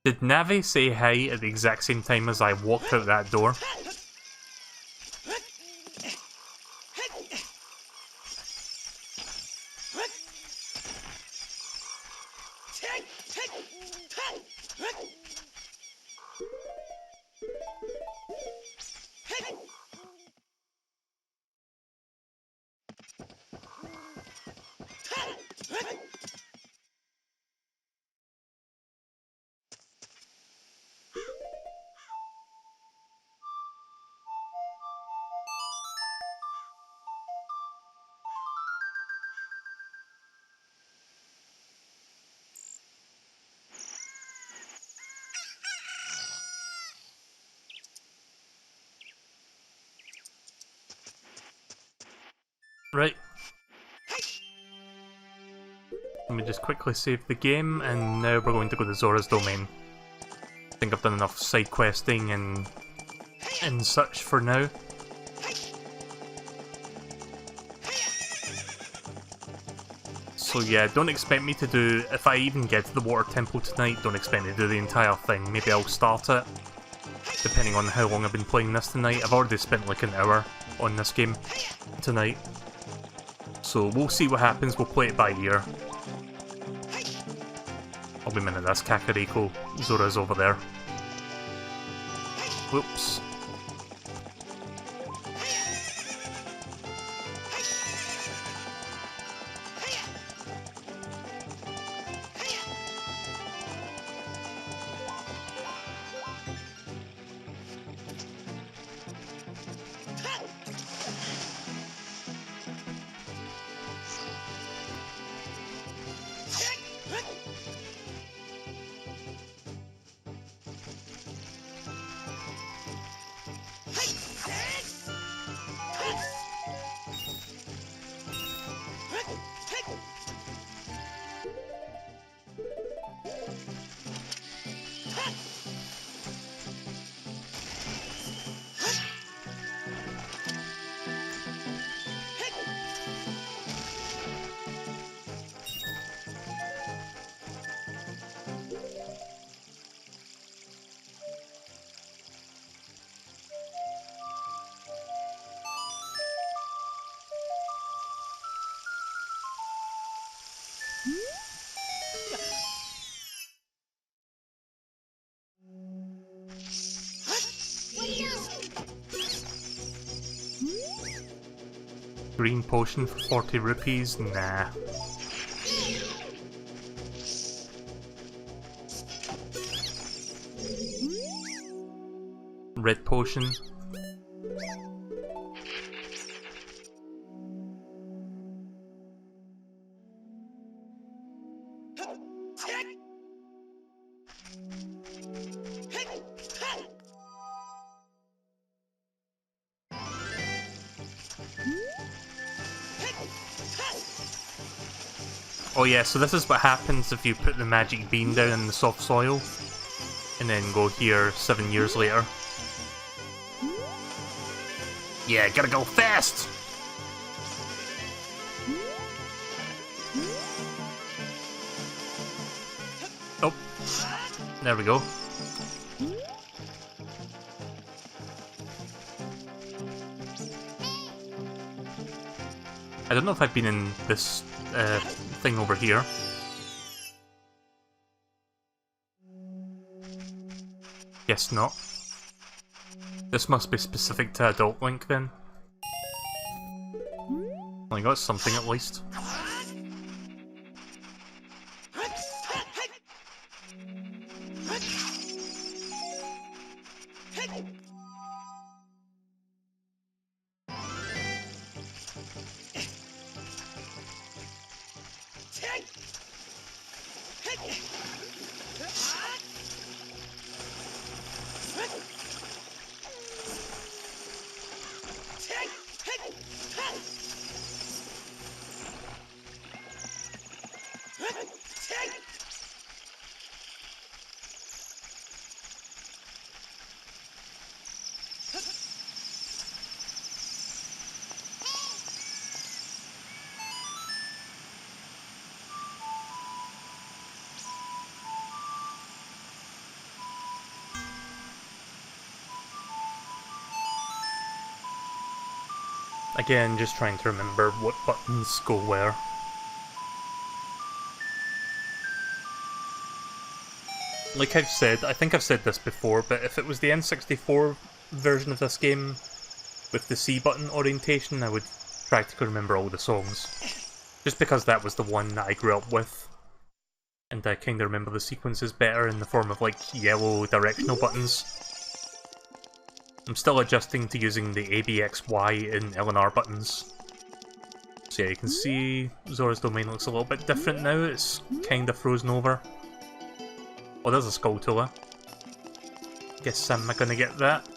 Did Navi say hi at the exact same time as I walked out that door? Right. Let me just quickly save the game, and now we're going to go to Zora's Domain. I think I've done enough side questing and such for now. So yeah, don't expect me to do, if I even get to the Water Temple tonight, don't expect me to do the entire thing. Maybe I'll start it, depending on how long I've been playing this tonight. I've already spent like an hour on this game tonight. So we'll see what happens, we'll play it by ear. I'll be a minute, that's Kakariko. Zora's over there. Whoops. Green potion for 40 rupees? Nah. Red potion? Oh yeah, so this is what happens if you put the magic bean down in the soft soil, and then go here 7 years later. Yeah, gotta go fast! Oh, there we go. I don't know if I've been in this thing over here. Guess not. This must be specific to Adult Link then. Well, I got something at least. Again, just trying to remember what buttons go where. Like I've said, I think I've said this before, but if it was the N64 version of this game with the C button orientation, I would practically remember all the songs. Just because that was the one that I grew up with. And I kind of remember the sequences better in the form of like yellow directional buttons. I'm still adjusting to using the A, B, X, Y in L and R buttons. So yeah, you can see Zora's Domain looks a little bit different now, it's kind of frozen over. Oh, there's a Skulltula. Guess I'm not gonna get that.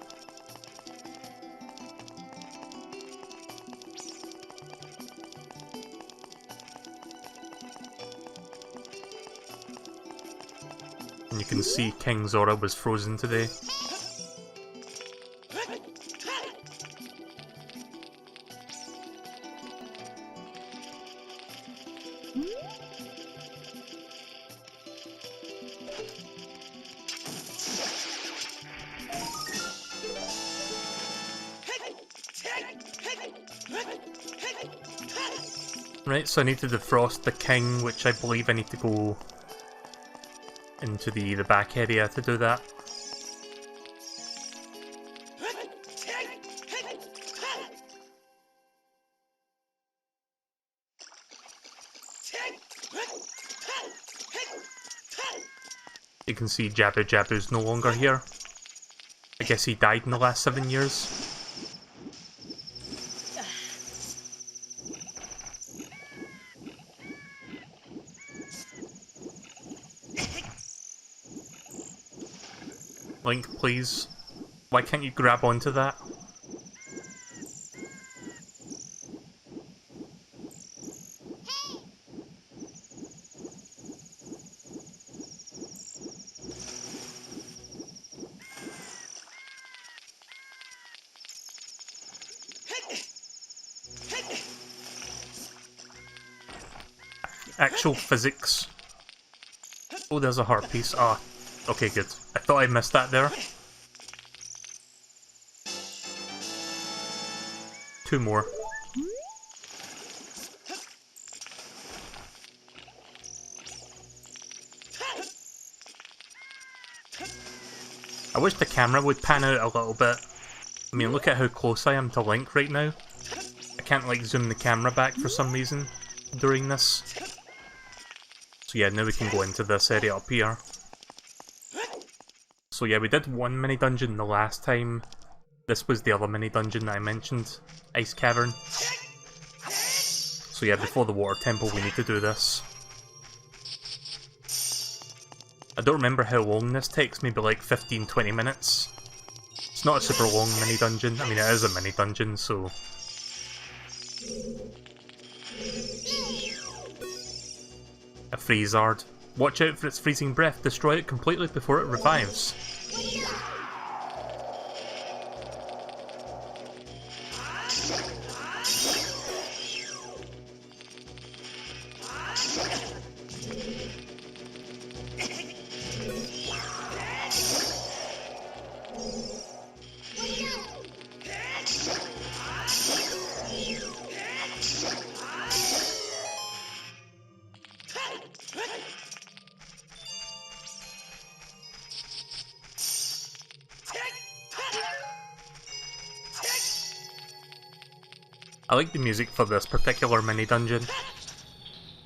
And you can see King Zora was frozen today. Right, so I need to defrost the king, which I believe I need to go into the back area to do that. You can see Jabu Jabu's no longer here. I guess he died in the last 7 years. Link, please. Why can't you grab onto that? Actual physics. Oh, there's a heart piece. Ah, okay, good. I thought I missed that there. 2 more. I wish the camera would pan out a little bit. I mean, look at how close I am to Link right now. I can't, like, zoom the camera back for some reason during this. So yeah, now we can go into this area up here. So yeah, we did one mini dungeon the last time. This was the other mini dungeon that I mentioned, Ice Cavern. So yeah, before the Water Temple we need to do this. I don't remember how long this takes, maybe like 15-20 minutes. It's not a super long mini dungeon, I mean it is a mini dungeon, so... A Freezard. Watch out for its freezing breath, destroy it completely before it revives. I like the music for this particular mini dungeon.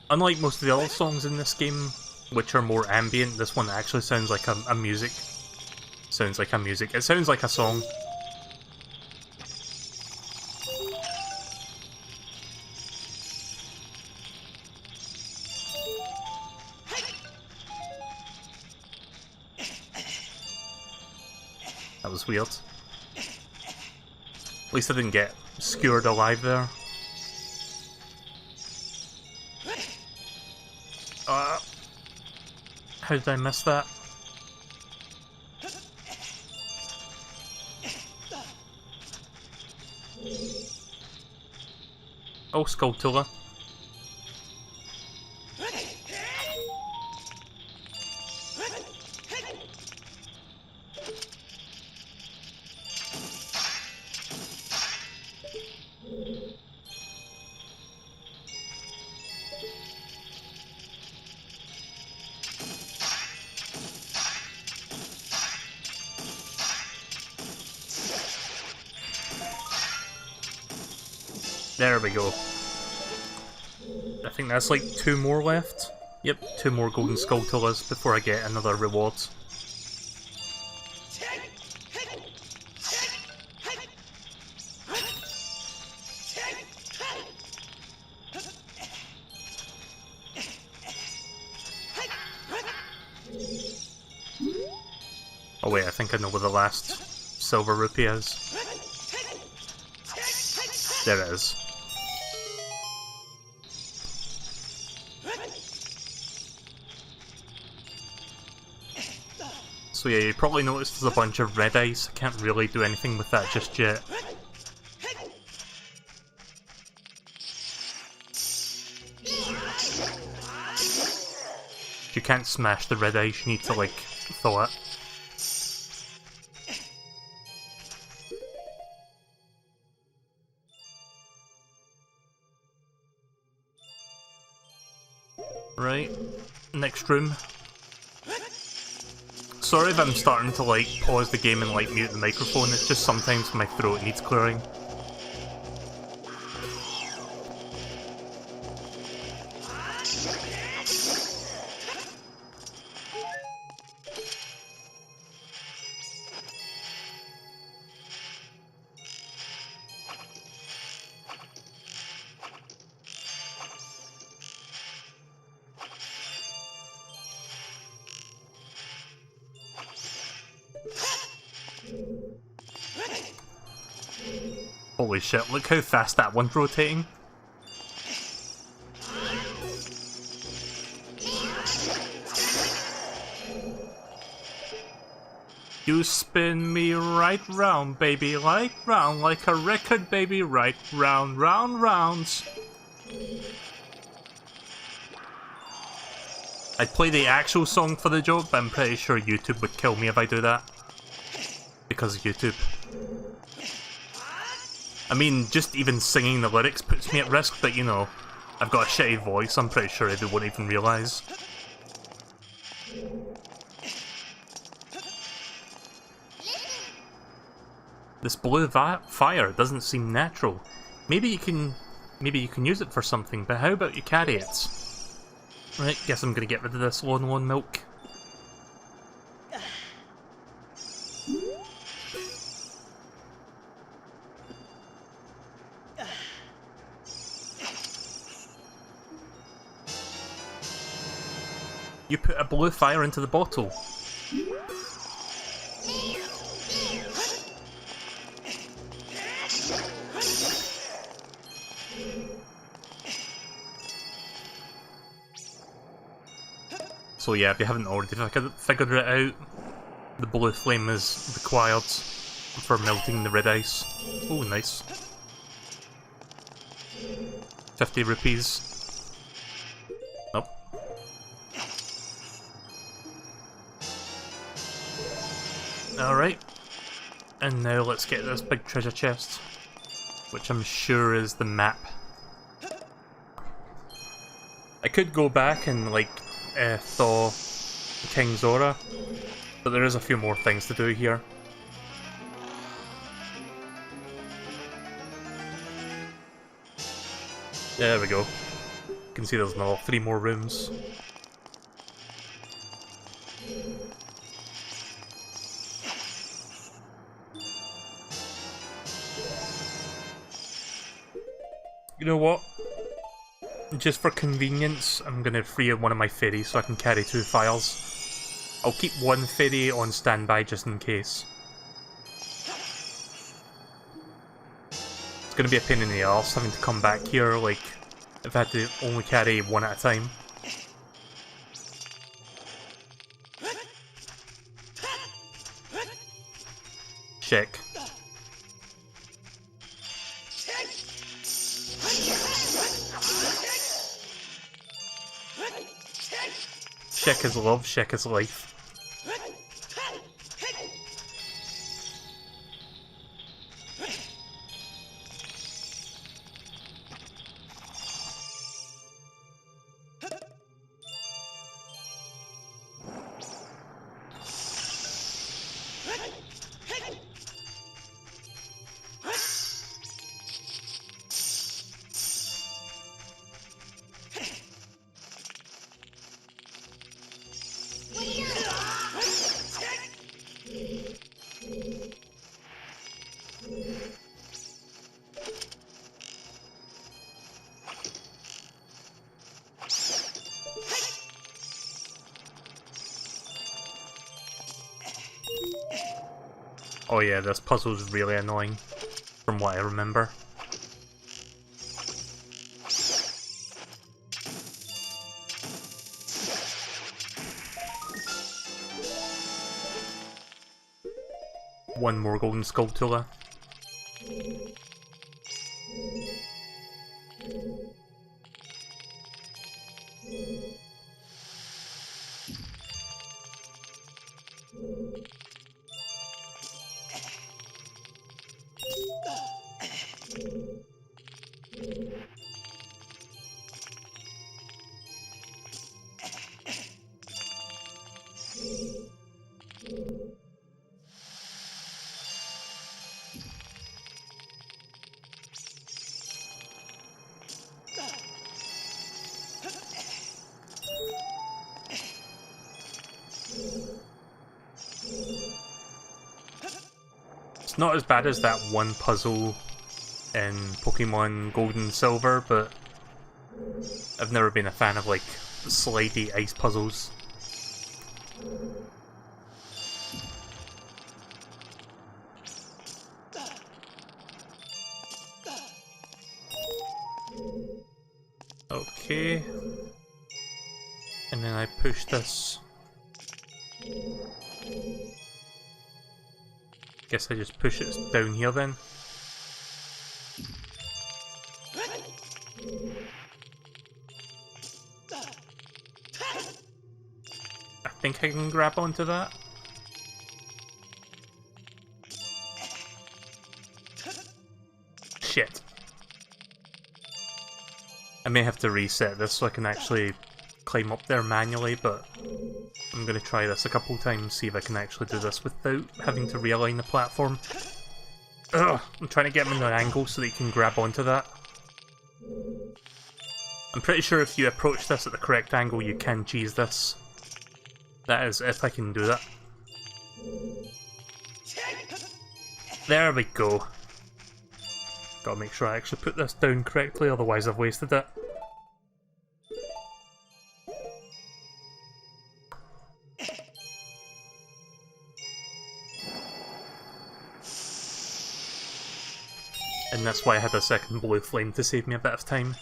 Unlike most of the other songs in this game, which are more ambient, this one actually sounds like a music. Sounds like a music. It sounds like a song. That was weird. At least I didn't get skewered alive there. How did I miss that? Oh, Skulltula. There we go. I think that's like 2 more left. Yep, 2 more golden skulltulas before I get another reward. Oh wait, I think I know where the last silver rupee is. There it is. So yeah, you probably noticed there's a bunch of red ice. I can't really do anything with that just yet. You can't smash the red ice, you need to like thaw it. Right, next room. Sorry if I'm starting to like pause the game and like mute the microphone, it's just sometimes my throat needs clearing. Holy shit, look how fast that one's rotating. You spin me right round, baby, right round, like a record, baby, right round, round, rounds. I'd play the actual song for the joke, but I'm pretty sure YouTube would kill me if I do that. Because of YouTube. I mean, just even singing the lyrics puts me at risk, but you know, I've got a shitty voice, I'm pretty sure they won't even realise. This blue fire doesn't seem natural. Maybe you can use it for something, but how about you carry it? Right, guess I'm gonna get rid of this lone milk. You put a blue fire into the bottle. So yeah, if you haven't already figured it out, the blue flame is required for melting the red ice. Oh, nice. 50 rupees. Nope. Alright. And now let's get this big treasure chest, which I'm sure is the map. I could go back and like thaw King's Aura, but there is a few more things to do here. There we go. You can see there's another 3 more rooms. You know what? Just for convenience, I'm gonna free one of my fairies so I can carry 2 files. I'll keep one fairy on standby just in case. It's gonna be a pain in the arse having to come back here, like, if I had to only carry 1 at a time. Check. Check is love, check is life. Oh yeah, this puzzle's really annoying, from what I remember. One more golden skulltula. It's not as bad as that one puzzle in Pokemon Gold and Silver, but I've never been a fan of, like, slidey ice puzzles. Okay. And then I push this. Guess I just push it down here then. I think I can grab onto that. Shit. I may have to reset this so I can actually climb up there manually, but I'm going to try this a couple times, see if I can actually do this without having to realign the platform. Ugh, I'm trying to get him in an angle so that he can grab onto that. I'm pretty sure if you approach this at the correct angle you can cheese this. That is, if I can do that. There we go. Gotta make sure I actually put this down correctly, otherwise I've wasted it. And that's why I had a second blue flame to save me a bit of time.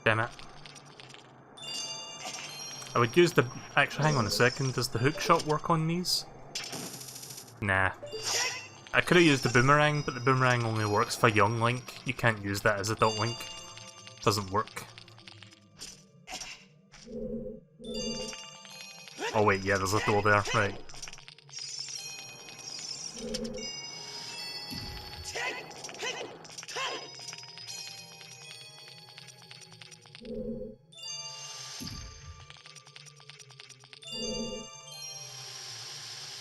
Damn it. I would use the... Actually, hang on a second. Does the hook shot work on these? Nah. I could have used the boomerang, but the boomerang only works for young Link. You can't use that as adult Link. Doesn't work. Oh wait, yeah, there's a door there. Right.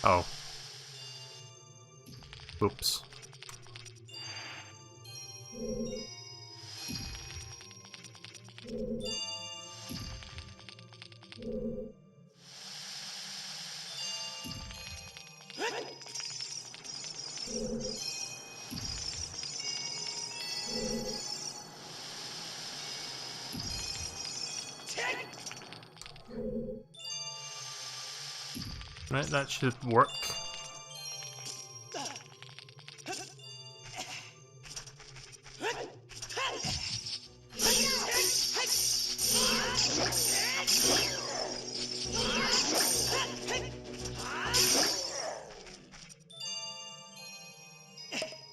Oh. Oops. Right, that should work.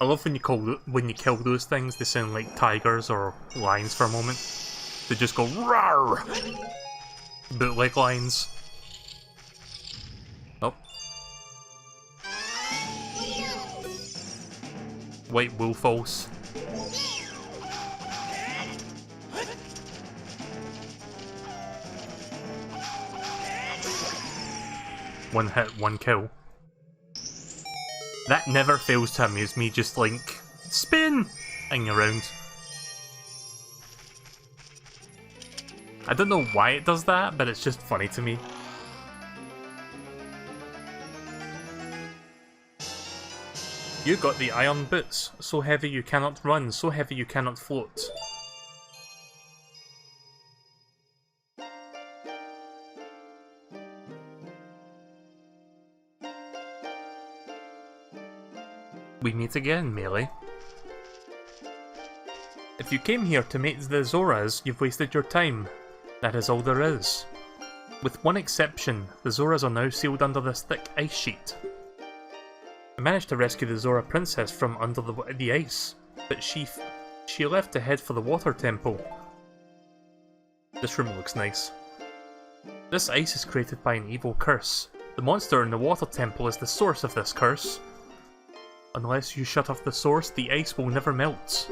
I love when you kill those things. They sound like tigers or lions for a moment. They just go roar. Bootleg lions. Oh. White wolf-false. One hit, one kill. That never fails to amuse me, just like spinning around. I don't know why it does that, but it's just funny to me. You got the iron boots, so heavy you cannot run, so heavy you cannot float. We meet again, Melee. If you came here to meet the Zoras, you've wasted your time. That is all there is. With one exception, the Zoras are now sealed under this thick ice sheet. I managed to rescue the Zora princess from under the ice, but she left to head for the water temple. This room looks nice. This ice is created by an evil curse. The monster in the water temple is the source of this curse. Unless you shut off the source, the ice will never melt.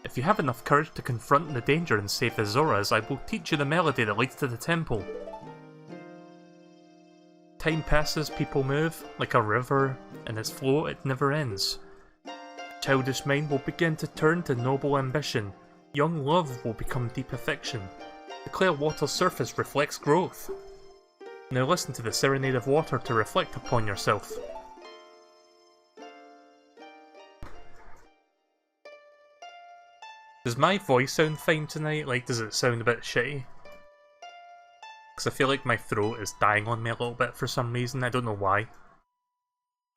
If you have enough courage to confront the danger and save the Zoras, I will teach you the melody that leads to the temple. Time passes, people move, like a river, and its flow, it never ends. Childish mind will begin to turn to noble ambition. Young love will become deep affection. The clear water's surface reflects growth. Now listen to the serenade of water to reflect upon yourself. Does my voice sound fine tonight? Like, does it sound a bit shitty? Because I feel like my throat is dying on me a little bit for some reason, I don't know why.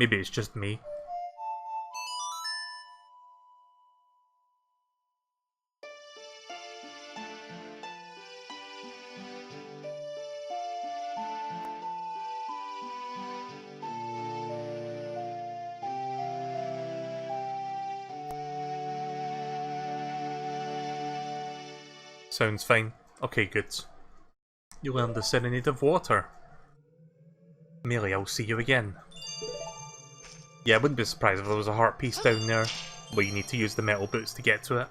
Maybe it's just me. Sounds fine. Okay, good. You learned the Serenade of Water. Melee, I'll see you again. Yeah, I wouldn't be surprised if there was a heart piece down there, but you need to use the metal boots to get to it.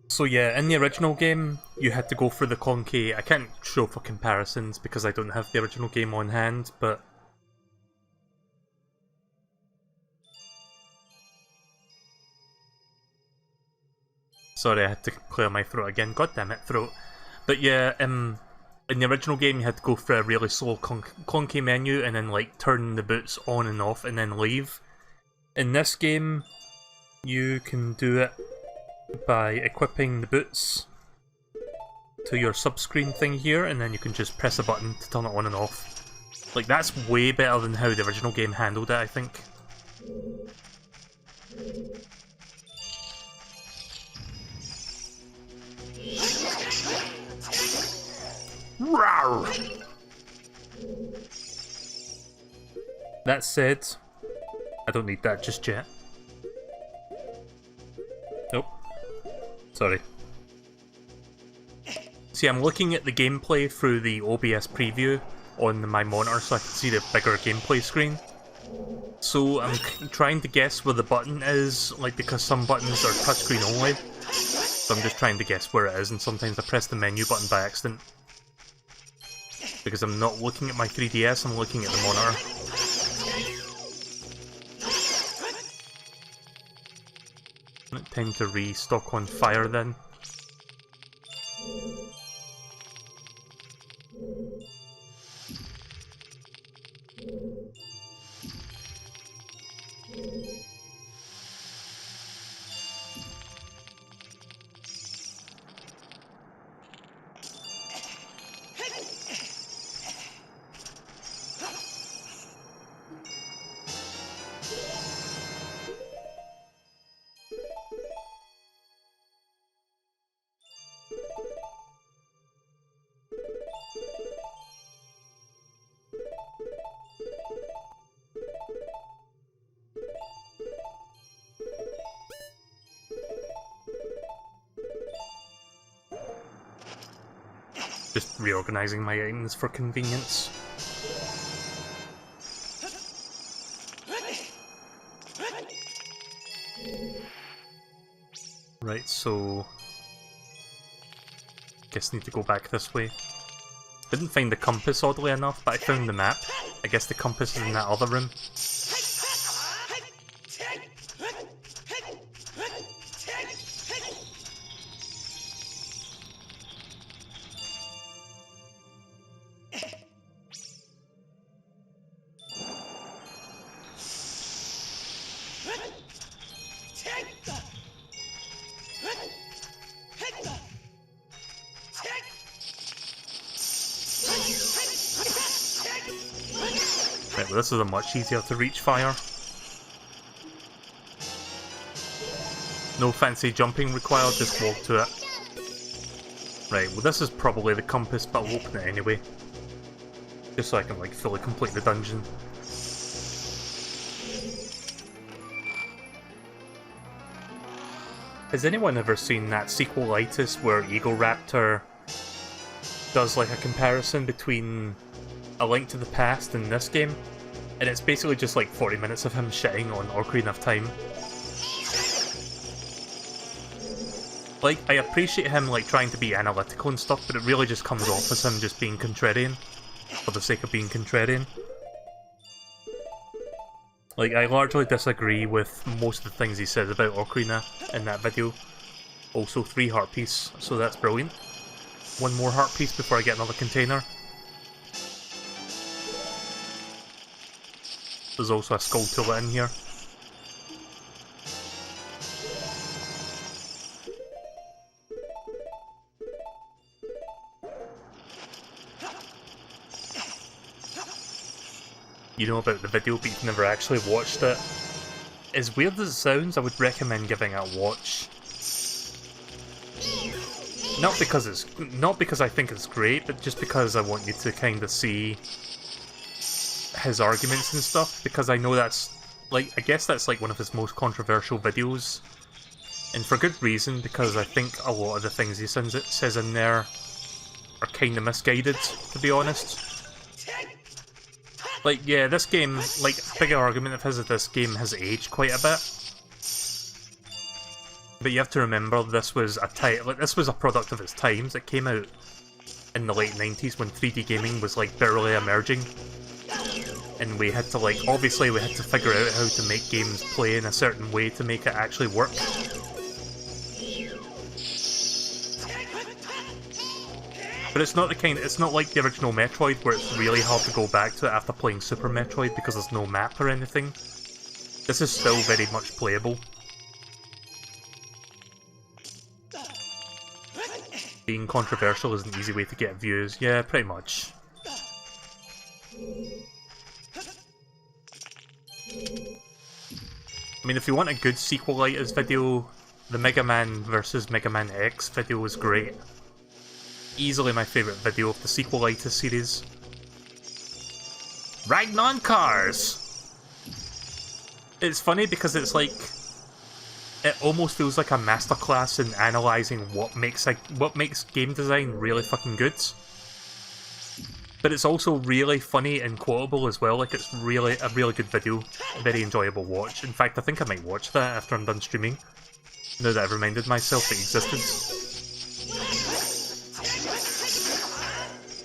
So yeah, in the original game, you had to go through the Conky. I can't show for comparisons because I don't have the original game on hand, but... Sorry, I had to clear my throat again. God damn it, throat. But yeah, in the original game, you had to go through a really slow clunky menu and then like turn the boots on and off and then leave. In this game, you can do it by equipping the boots to your subscreen thing here, and then you can just press a button to turn it on and off. Like, that's way better than how the original game handled it, I think. Rawr! That said, I don't need that just yet. Nope. Sorry. See, I'm looking at the gameplay through the OBS preview on my monitor so I can see the bigger gameplay screen. So I'm trying to guess where the button is, like, because some buttons are touchscreen only. So I'm just trying to guess where it is, and sometimes I press the menu button by accident. Because I'm not looking at my 3DS, I'm looking at the monitor. Time to restock on fire then. Just reorganizing my items for convenience. Right, so... guess I need to go back this way. Didn't find the compass, oddly enough, but I found the map. I guess the compass is in that other room. Right, well this is a much easier to reach fire. No fancy jumping required, just walk to it. Right, well this is probably the compass, but I'll open it anyway. Just so I can like fully complete the dungeon. Has anyone ever seen that sequelitis where Egoraptor does like a comparison between A Link to the Past and this game? And it's basically just like 40 minutes of him shitting on Ocarina of Time. Like, I appreciate him like trying to be analytical and stuff, but it really just comes off as him just being contrarian. For the sake of being contrarian. Like, I largely disagree with most of the things he says about Ocarina in that video. Also, 3 heart piece, so that's brilliant. 1 more heart piece before I get another container. There's also a skull tulip in here. You know about the video, but you've never actually watched it. As weird as it sounds, I would recommend giving it a watch. Not because I think it's great, but just because I want you to kind of see his arguments and stuff, because I know that's, like, I guess that's like one of his most controversial videos. And for good reason, because I think a lot of the things he says in there are kind of misguided, to be honest. Like, yeah, this game, like, a big argument of his is this game has aged quite a bit. But you have to remember, this was a product of its times. It came out in the late 90s when 3D gaming was, like, barely emerging. And we had to, like, obviously we had to figure out how to make games play in a certain way to make it actually work. But it's not like the original Metroid where it's really hard to go back to it after playing Super Metroid because there's no map or anything. This is still very much playable. Being controversial is an easy way to get views. Yeah, pretty much. I mean, if you want a good sequelitis video, the Mega Man vs Mega Man X video was great. Easily my favourite video of the sequelitis series. Riding on cars! It's funny because it's like, it almost feels like a masterclass in analysing what makes game design really fucking good. But it's also really funny and quotable as well. Like, it's really a really good video, a very enjoyable watch. In fact, I think I might watch that after I'm done streaming, now that I've reminded myself it existed.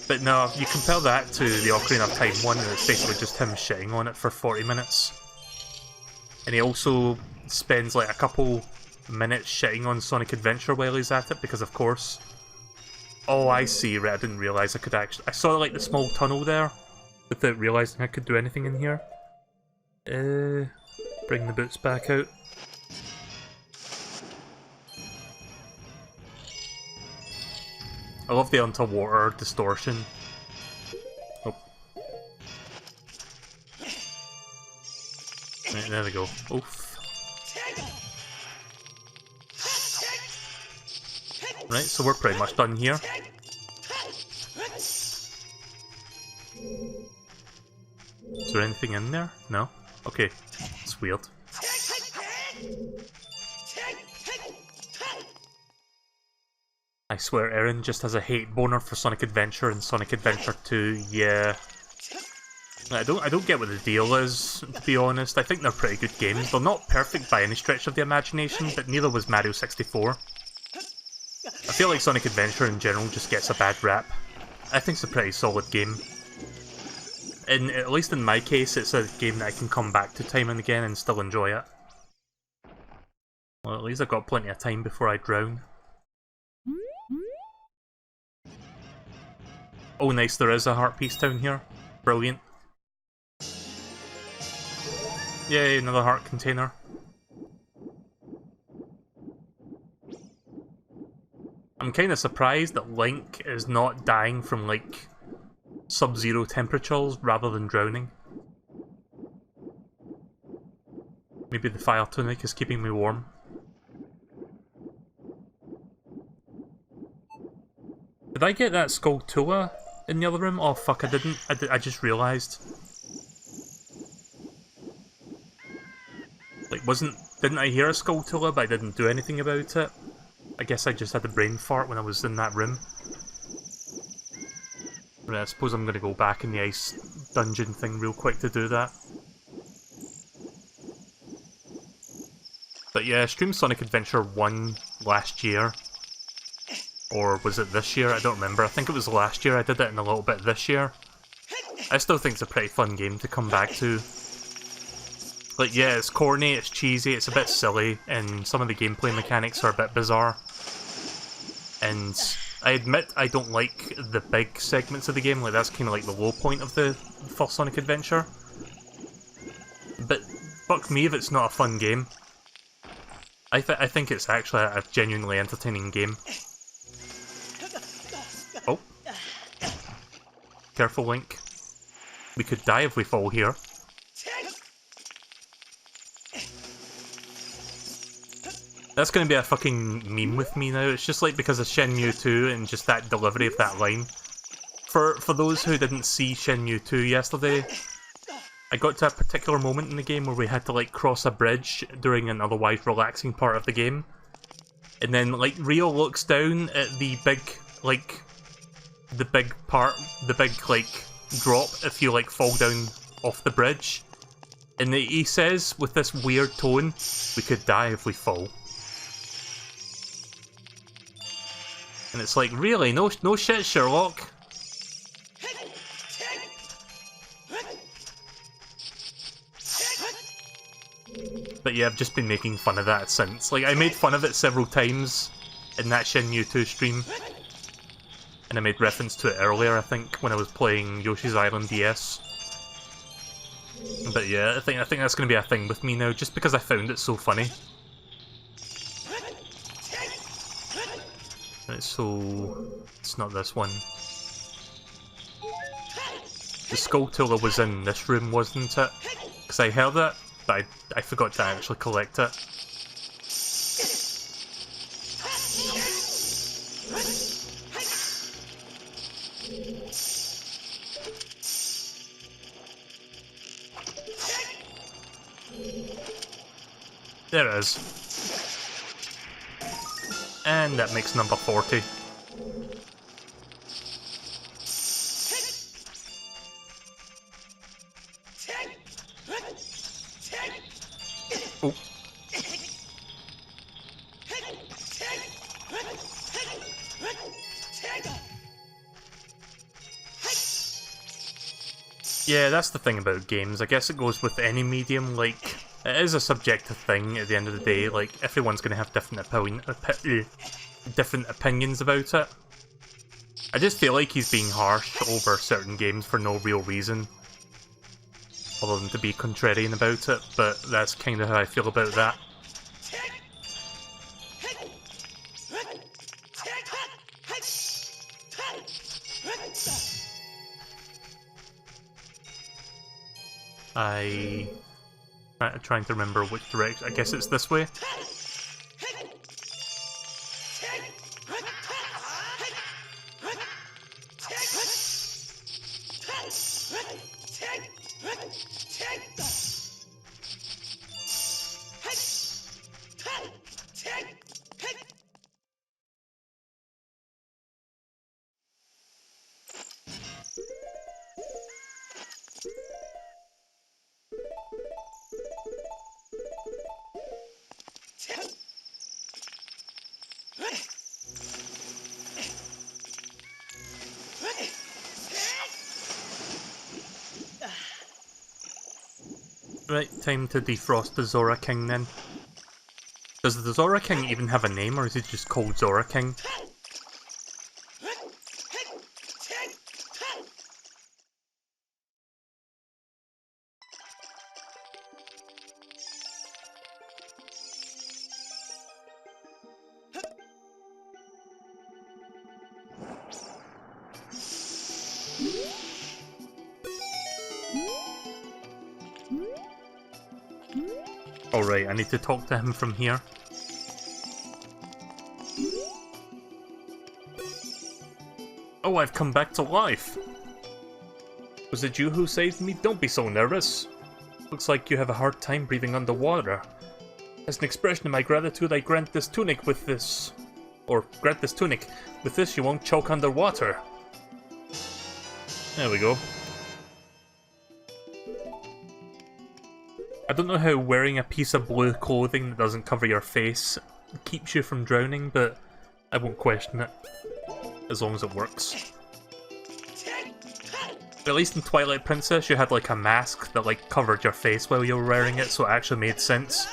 But no, you compare that to the Ocarina of Time one, and it's basically just him shitting on it for 40 minutes. And he also spends like a couple minutes shitting on Sonic Adventure while he's at it, because of course. Oh, I see, right, I didn't realise I could actually... I saw like the small tunnel there, without realising I could do anything in here. Bring the boots back out. I love the underwater distortion. Oh. Right, there we go. Oof. Right, so we're pretty much done here. Is there anything in there? No? Okay. It's weird. I swear Erin just has a hate boner for Sonic Adventure and Sonic Adventure 2, yeah. I don't get what the deal is, to be honest. I think they're pretty good games. They're not perfect by any stretch of the imagination, but neither was Mario 64. I feel like Sonic Adventure in general just gets a bad rap. I think it's a pretty solid game. And at least in my case, it's a game that I can come back to time and again and still enjoy it. Well, at least I've got plenty of time before I drown. Oh nice, there is a heart piece down here. Brilliant. Yay, another heart container. I'm kinda surprised that Link is not dying from, like, sub-zero temperatures rather than drowning. Maybe the fire tunic is keeping me warm. Did I get that Skulltula in the other room? Oh fuck, I didn't. I just realised. Like, didn't I hear a Skulltula, but I didn't do anything about it? I guess I just had a brain fart when I was in that room. Right, I suppose I'm gonna go back in the ice dungeon thing real quick to do that. But yeah, I streamed Sonic Adventure 1 last year. Or was it this year? I don't remember. I think it was last year. I did it in a little bit this year. I still think it's a pretty fun game to come back to. Like, yeah, it's corny, it's cheesy, it's a bit silly, and some of the gameplay mechanics are a bit bizarre. And I admit I don't like the big segments of the game, like that's kind of like the low point of the first Sonic Adventure. But fuck me if it's not a fun game. I think it's actually a genuinely entertaining game. Oh. Careful, Link. We could die if we fall here. That's gonna be a fucking meme with me now. It's just like because of Shenmue 2 and just that delivery of that line. For those who didn't see Shenmue 2 yesterday, I got to a particular moment in the game where we had to like cross a bridge during an otherwise relaxing part of the game. And then like Rio looks down at the big like drop if you like fall down off the bridge. And he says with this weird tone, we could die if we fall. And it's like, really? No shit, Sherlock. But yeah, I've just been making fun of that since. Like, I made fun of it several times in that Shenmue 2 stream. And I made reference to it earlier, I think, when I was playing Yoshi's Island DS. But yeah, I think that's gonna be a thing with me now, just because I found it so funny. Right, so it's not this one. The Skulltula was in this room, wasn't it? Because I heard it, but I forgot to actually collect it. There it is. And that makes number 40. Oh. Yeah, that's the thing about games. I guess it goes with any medium, like, it is a subjective thing at the end of the day, like, everyone's gonna have different opinions about it. I just feel like he's being harsh over certain games for no real reason, other than to be contrarian about it, but that's kinda how I feel about that. I'm trying to remember which direction. I guess it's this way. Right, time to defrost the Zora King then. Does the Zora King even have a name, or is it just called Zora King? Alright, I need to talk to him from here. Oh, I've come back to life! Was it you who saved me? Don't be so nervous. Looks like you have a hard time breathing underwater. As an expression of my gratitude, I grant this tunic with this... Or, grant this tunic. With this, you won't choke underwater. There we go. I don't know how wearing a piece of blue clothing that doesn't cover your face keeps you from drowning, but I won't question it. As long as it works. At least in Twilight Princess, you had like a mask that like covered your face while you were wearing it, so it actually made sense.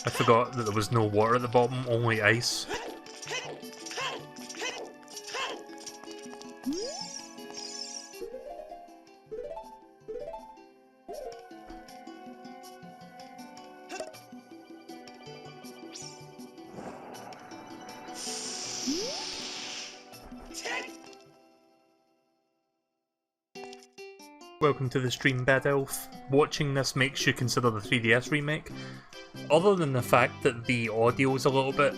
I forgot that there was no water at the bottom, only ice. Welcome to the stream, Bad Elf. Watching this makes you consider the 3DS remake. Other than the fact that the audio is a little bit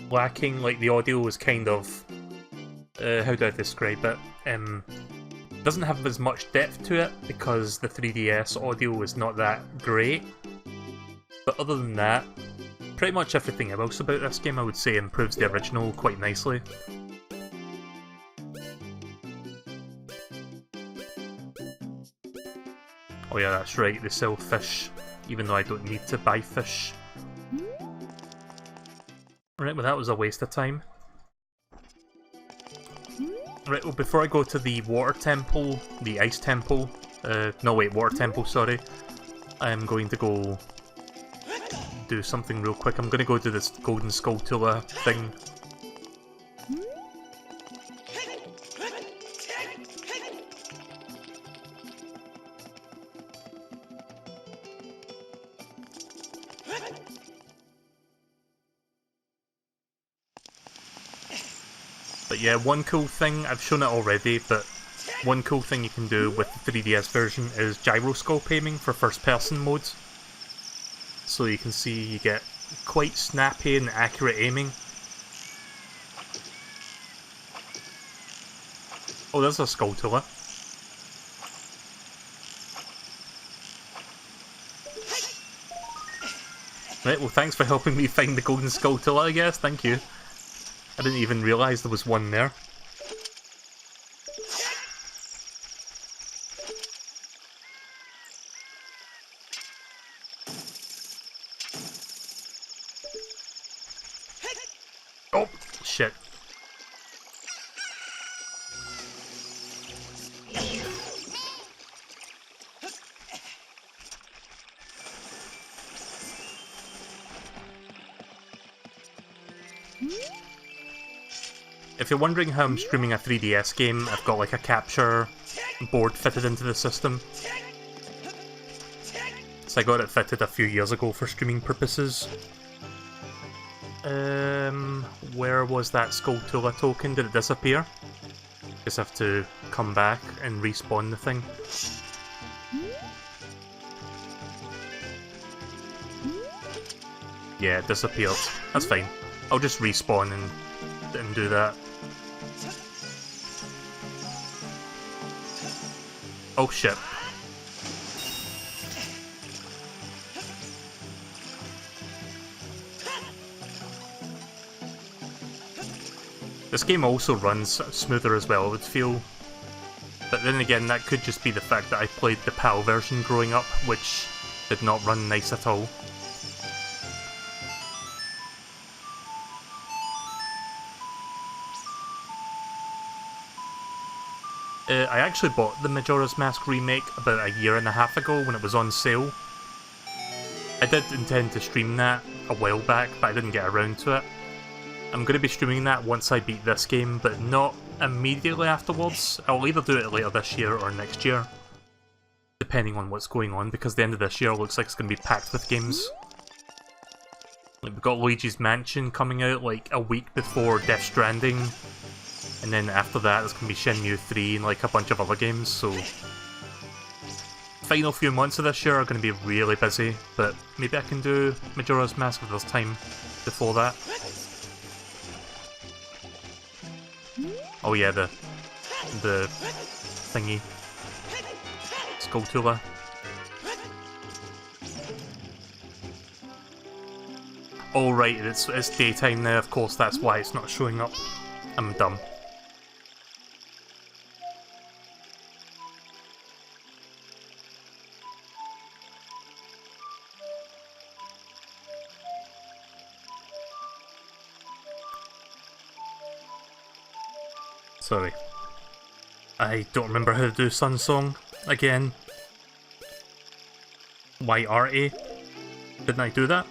lacking, like the audio is kind of... how do I describe it? Doesn't have as much depth to it because the 3DS audio is not that great. But other than that, pretty much everything else about this game I would say improves the original quite nicely. Oh yeah, that's right, they sell fish, even though I don't need to buy fish. Right, well that was a waste of time. Right, well before I go to the water temple, the ice temple, no wait, water temple, sorry. I'm going to go do something real quick. I'm going to go do this Golden Skulltula thing. But yeah, one cool thing, I've shown it already, but one cool thing you can do with the 3DS version is gyroscope aiming for first person modes. So you can see you get quite snappy and accurate aiming. Oh, there's a Skulltula. Right, well thanks for helping me find the Golden Skulltula, I guess, thank you. I didn't even realise there was one there. Oh, shit. If you're wondering how I'm streaming a 3DS game, I've got like a capture board fitted into the system. So I got it fitted a few years ago for streaming purposes. Where was that Skulltula token? Did it disappear? Just have to come back and respawn the thing. Yeah, it disappeared. That's fine. I'll just respawn and do that. Oh shit. This game also runs smoother as well, I would feel. But then again, that could just be the fact that I played the PAL version growing up, which did not run nice at all. I actually bought the Majora's Mask remake about a year and a half ago when it was on sale. I did intend to stream that a while back, but I didn't get around to it. I'm going to be streaming that once I beat this game, but not immediately afterwards. I'll either do it later this year or next year, depending on what's going on, because the end of this year looks like it's going to be packed with games. Like, we've got Luigi's Mansion coming out like a week before Death Stranding, and then after that there's going to be Shenmue 3 and like a bunch of other games, so... Final few months of this year are going to be really busy, but maybe I can do Majora's Mask if there's time before that. Oh yeah, the thingy. Skulltula. Oh right, it's daytime now, of course that's why it's not showing up. I'm dumb. Sorry. I don't remember how to do Sun Song again. YRA? Didn't I do that?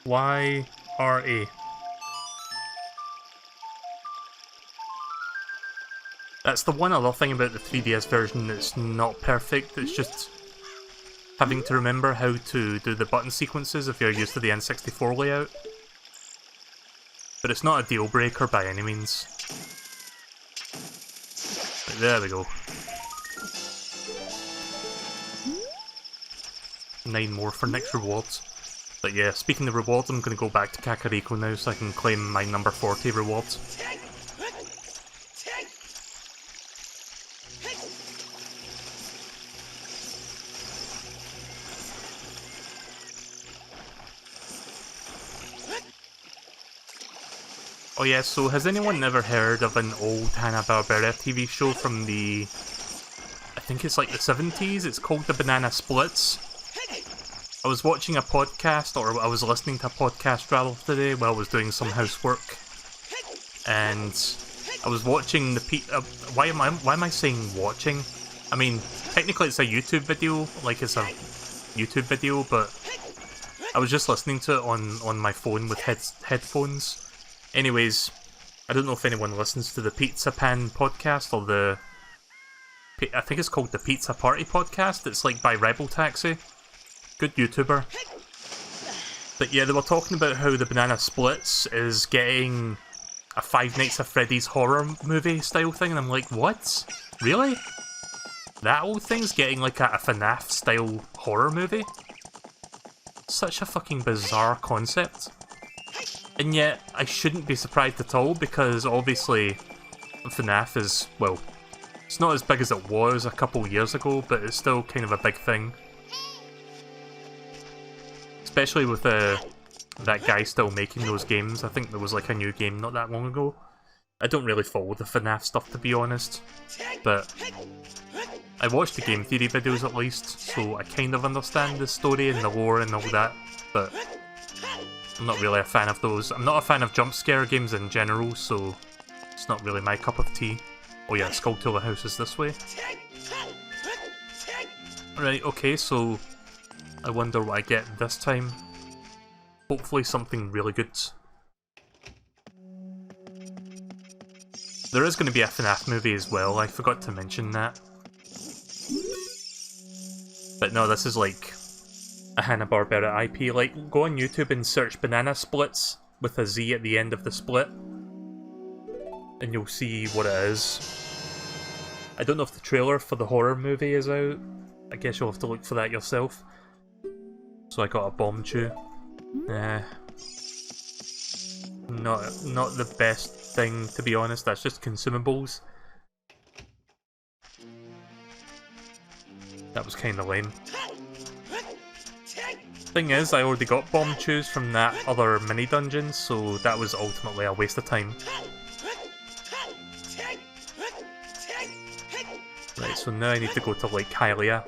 YRA. That's the one other thing about the 3DS version that's not perfect, it's just having to remember how to do the button sequences if you're used to the N64 layout. But it's not a deal breaker by any means. But there we go. 9 more for next rewards. But yeah, speaking of rewards, I'm going to go back to Kakariko now so I can claim my number 40 rewards. Oh yeah, so has anyone ever heard of an old Hanna-Barbera TV show from the... I think it's like the 70s, it's called The Banana Splits. I was watching a podcast, or I was listening to a podcast rather today while I was doing some housework. And I was watching the why am I saying watching? I mean, technically it's a YouTube video, like it's a YouTube video, but I was just listening to it on my phone with headphones. Anyways, I don't know if anyone listens to the Pizza Pan podcast or the... I think it's called the Pizza Party podcast. It's like by Rebel Taxi. Good YouTuber. But yeah, they were talking about how the Banana Splits is getting a Five Nights at Freddy's horror movie style thing, and I'm like, what? Really? That old thing's getting like a FNAF style horror movie? Such a fucking bizarre concept. And yet, I shouldn't be surprised at all, because obviously FNAF is, well, it's not as big as it was a couple years ago, but it's still kind of a big thing. Especially with that guy still making those games. I think there was like a new game not that long ago. I don't really follow the FNAF stuff, to be honest, but I watched the game theory videos at least, so I kind of understand the story and the lore and all that, but I'm not really a fan of those. I'm not a fan of jump scare games in general, so it's not really my cup of tea. Oh yeah, Skulltula House is this way. Right, okay, so I wonder what I get this time. Hopefully something really good. There is going to be a FNAF movie as well, I forgot to mention that. But no, this is like a Hanna-Barbera IP. Like, go on YouTube and search Banana Splits with a Z at the end of the split, and you'll see what it is. I don't know if the trailer for the horror movie is out. I guess you'll have to look for that yourself. So I got a bomb chew. Not the best thing, to be honest. That's just consumables. That was kind of lame. Thing is, I already got bomb chews from that other mini dungeon, so that was ultimately a waste of time. Right, so now I need to go to Lake Hylia.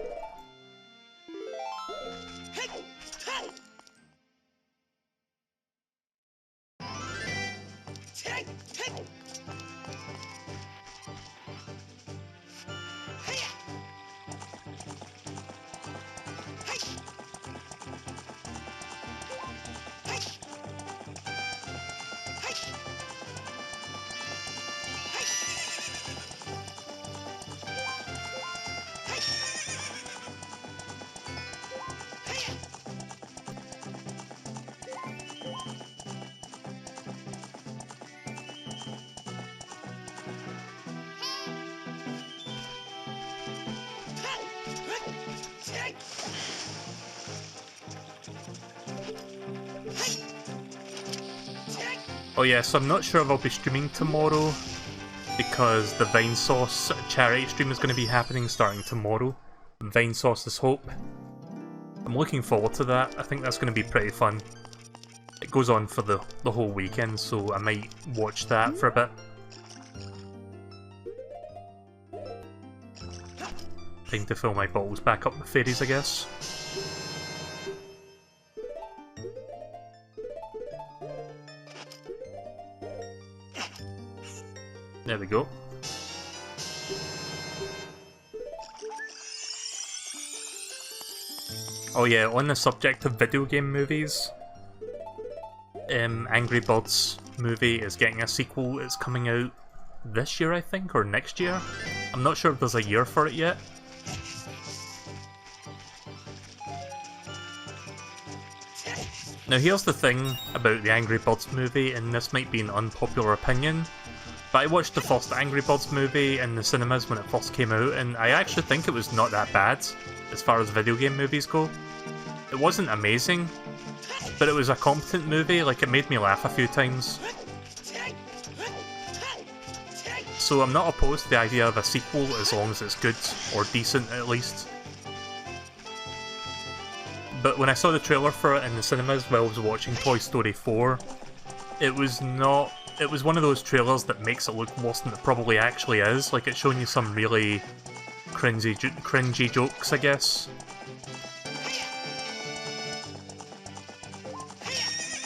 Oh yeah, so I'm not sure if I'll be streaming tomorrow, because the Vinesauce charity stream is going to be happening starting tomorrow. Vinesauce's Hope. I'm looking forward to that. I think that's going to be pretty fun. It goes on for the whole weekend, so I might watch that for a bit. Time to fill my bottles back up with fairies, I guess. There we go. Oh yeah, on the subject of video game movies, Angry Birds movie is getting a sequel. It's coming out this year, I think, or next year. I'm not sure if there's a year for it yet. Now here's the thing about the Angry Birds movie, and this might be an unpopular opinion, but I watched the first Angry Birds movie in the cinemas when it first came out, and I actually think it was not that bad, as far as video game movies go. It wasn't amazing, but it was a competent movie. Like, it made me laugh a few times. So I'm not opposed to the idea of a sequel as long as it's good, or decent at least. But when I saw the trailer for it in the cinemas while I was watching Toy Story 4, it was one of those trailers that makes it look worse than it probably actually is. Like, it's showing you some really cringy jokes, I guess.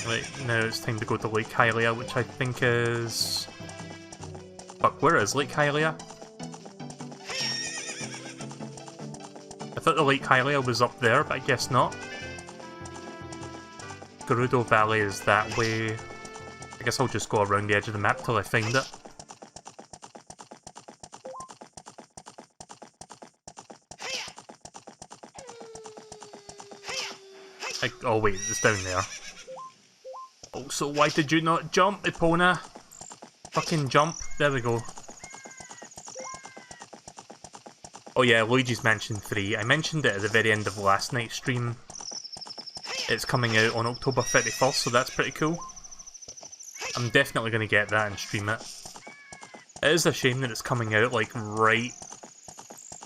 Right, now it's time to go to Lake Hylia, which I think is... Fuck, where is Lake Hylia? I thought the Lake Hylia was up there, but I guess not. Gerudo Valley is that way. I guess I'll just go around the edge of the map till I find it. Oh wait, it's down there. Oh, so why did you not jump, Epona? Fucking jump. There we go. Oh yeah, Luigi's Mansion 3. I mentioned it at the very end of last night's stream. It's coming out on October 31st, so that's pretty cool. I'm definitely going to get that and stream it. It is a shame that it's coming out, like, right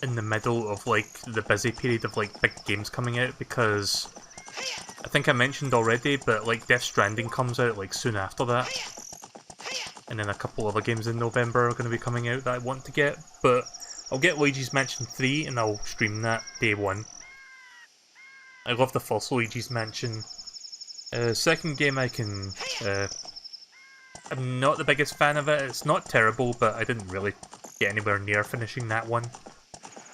in the middle of, like, the busy period of, like, big games coming out, because... I think I mentioned already, but, like, Death Stranding comes out, like, soon after that. And then a couple other games in November are going to be coming out that I want to get, but... I'll get Luigi's Mansion 3 and I'll stream that day one. I love the first Luigi's Mansion. Second game I can... I'm not the biggest fan of it. It's not terrible, but I didn't really get anywhere near finishing that one.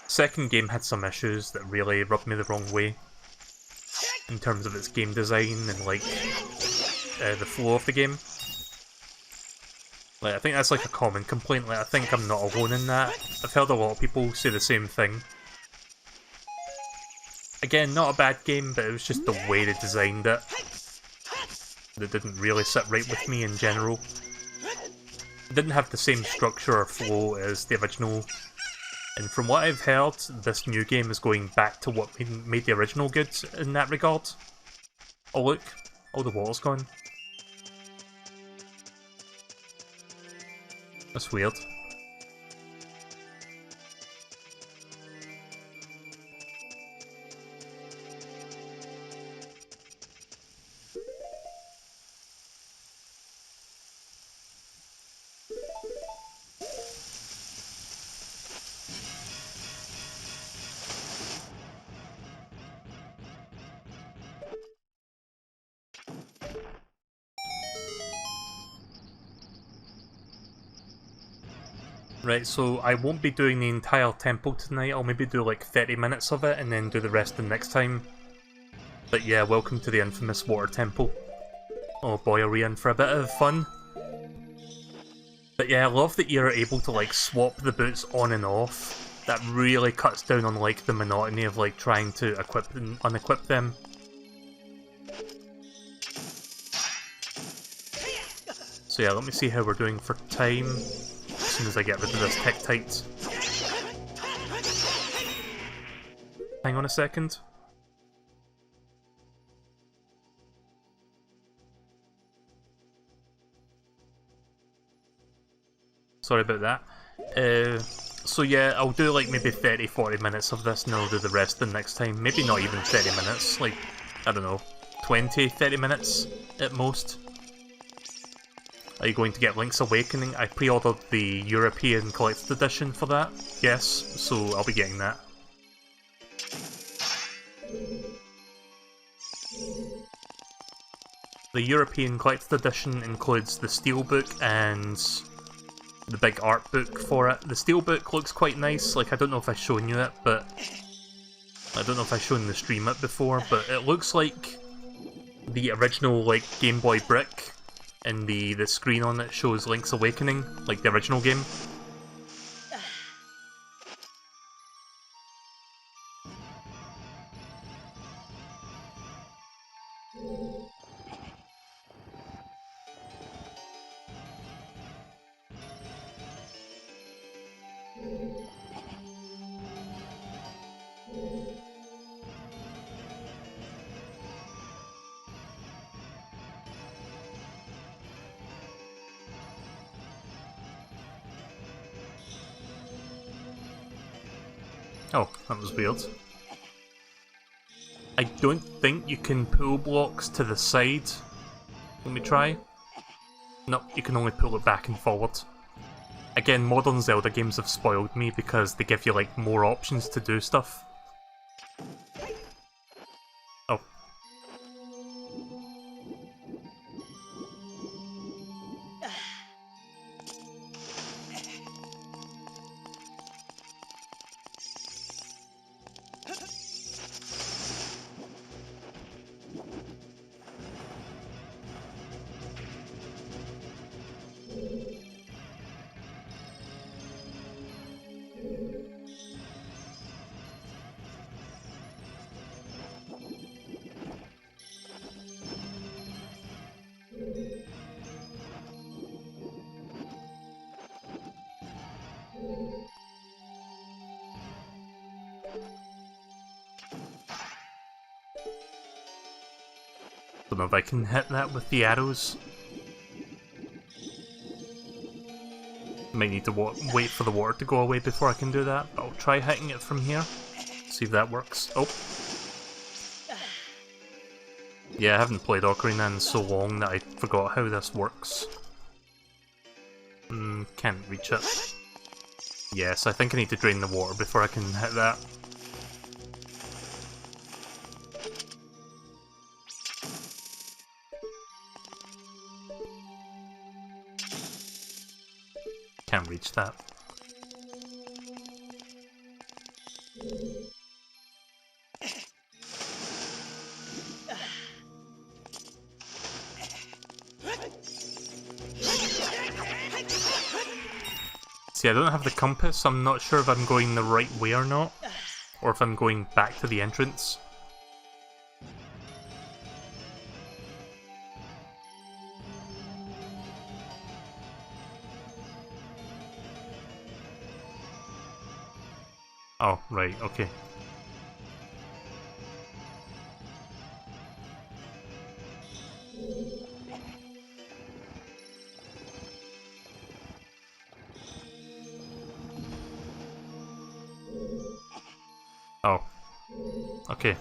Second game had some issues that really rubbed me the wrong way. In terms of its game design and, like, the flow of the game. Like, I think that's like a common complaint. Like, I think I'm not alone in that. I've heard a lot of people say the same thing. Again, not a bad game, but it was just the way they designed it that didn't really sit right with me in general. It didn't have the same structure or flow as the original. And from what I've heard, this new game is going back to what made the original good in that regard. Oh look, all the water's gone. That's weird. Right, so I won't be doing the entire temple tonight. I'll maybe do like 30 minutes of it and then do the rest the next time. But yeah, welcome to the infamous water temple. Oh boy, are we in for a bit of fun. But yeah, I love that you're able to like swap the boots on and off. That really cuts down on like the monotony of like trying to equip and unequip them. So yeah, let me see how we're doing for time. As soon as I get rid of this Tektite. Hang on a second. Sorry about that. So yeah, I'll do like maybe 30-40 minutes of this and I'll do the rest the next time. Maybe not even 30 minutes, like, I don't know, 20-30 minutes at most. Are you going to get Link's Awakening? I pre-ordered the European Collector's Edition for that, yes, so I'll be getting that. The European Collector's Edition includes the Steelbook and the big art book for it. The Steelbook looks quite nice, like I don't know if I've shown you it, but... I don't know if I've shown the stream it before, but it looks like the original like Game Boy brick, and the screen on it shows Link's Awakening, like the original game. Oh, that was weird. I don't think you can pull blocks to the side. Let me try. Nope, you can only pull it back and forward. Again, modern Zelda games have spoiled me because they give you like more options to do stuff. Oh. Don't know if I can hit that with the arrows. Might need to wait for the water to go away before I can do that, but I'll try hitting it from here. See if that works. Oh. Yeah, I haven't played Ocarina in so long that I forgot how this works. Can't reach it. Yes, I think I need to drain the water before I can hit that. Can't reach that. See, I don't have the compass, I'm not sure if I'm going the right way or not, or if I'm going back to the entrance. Oh, right, okay. Oh. Okay.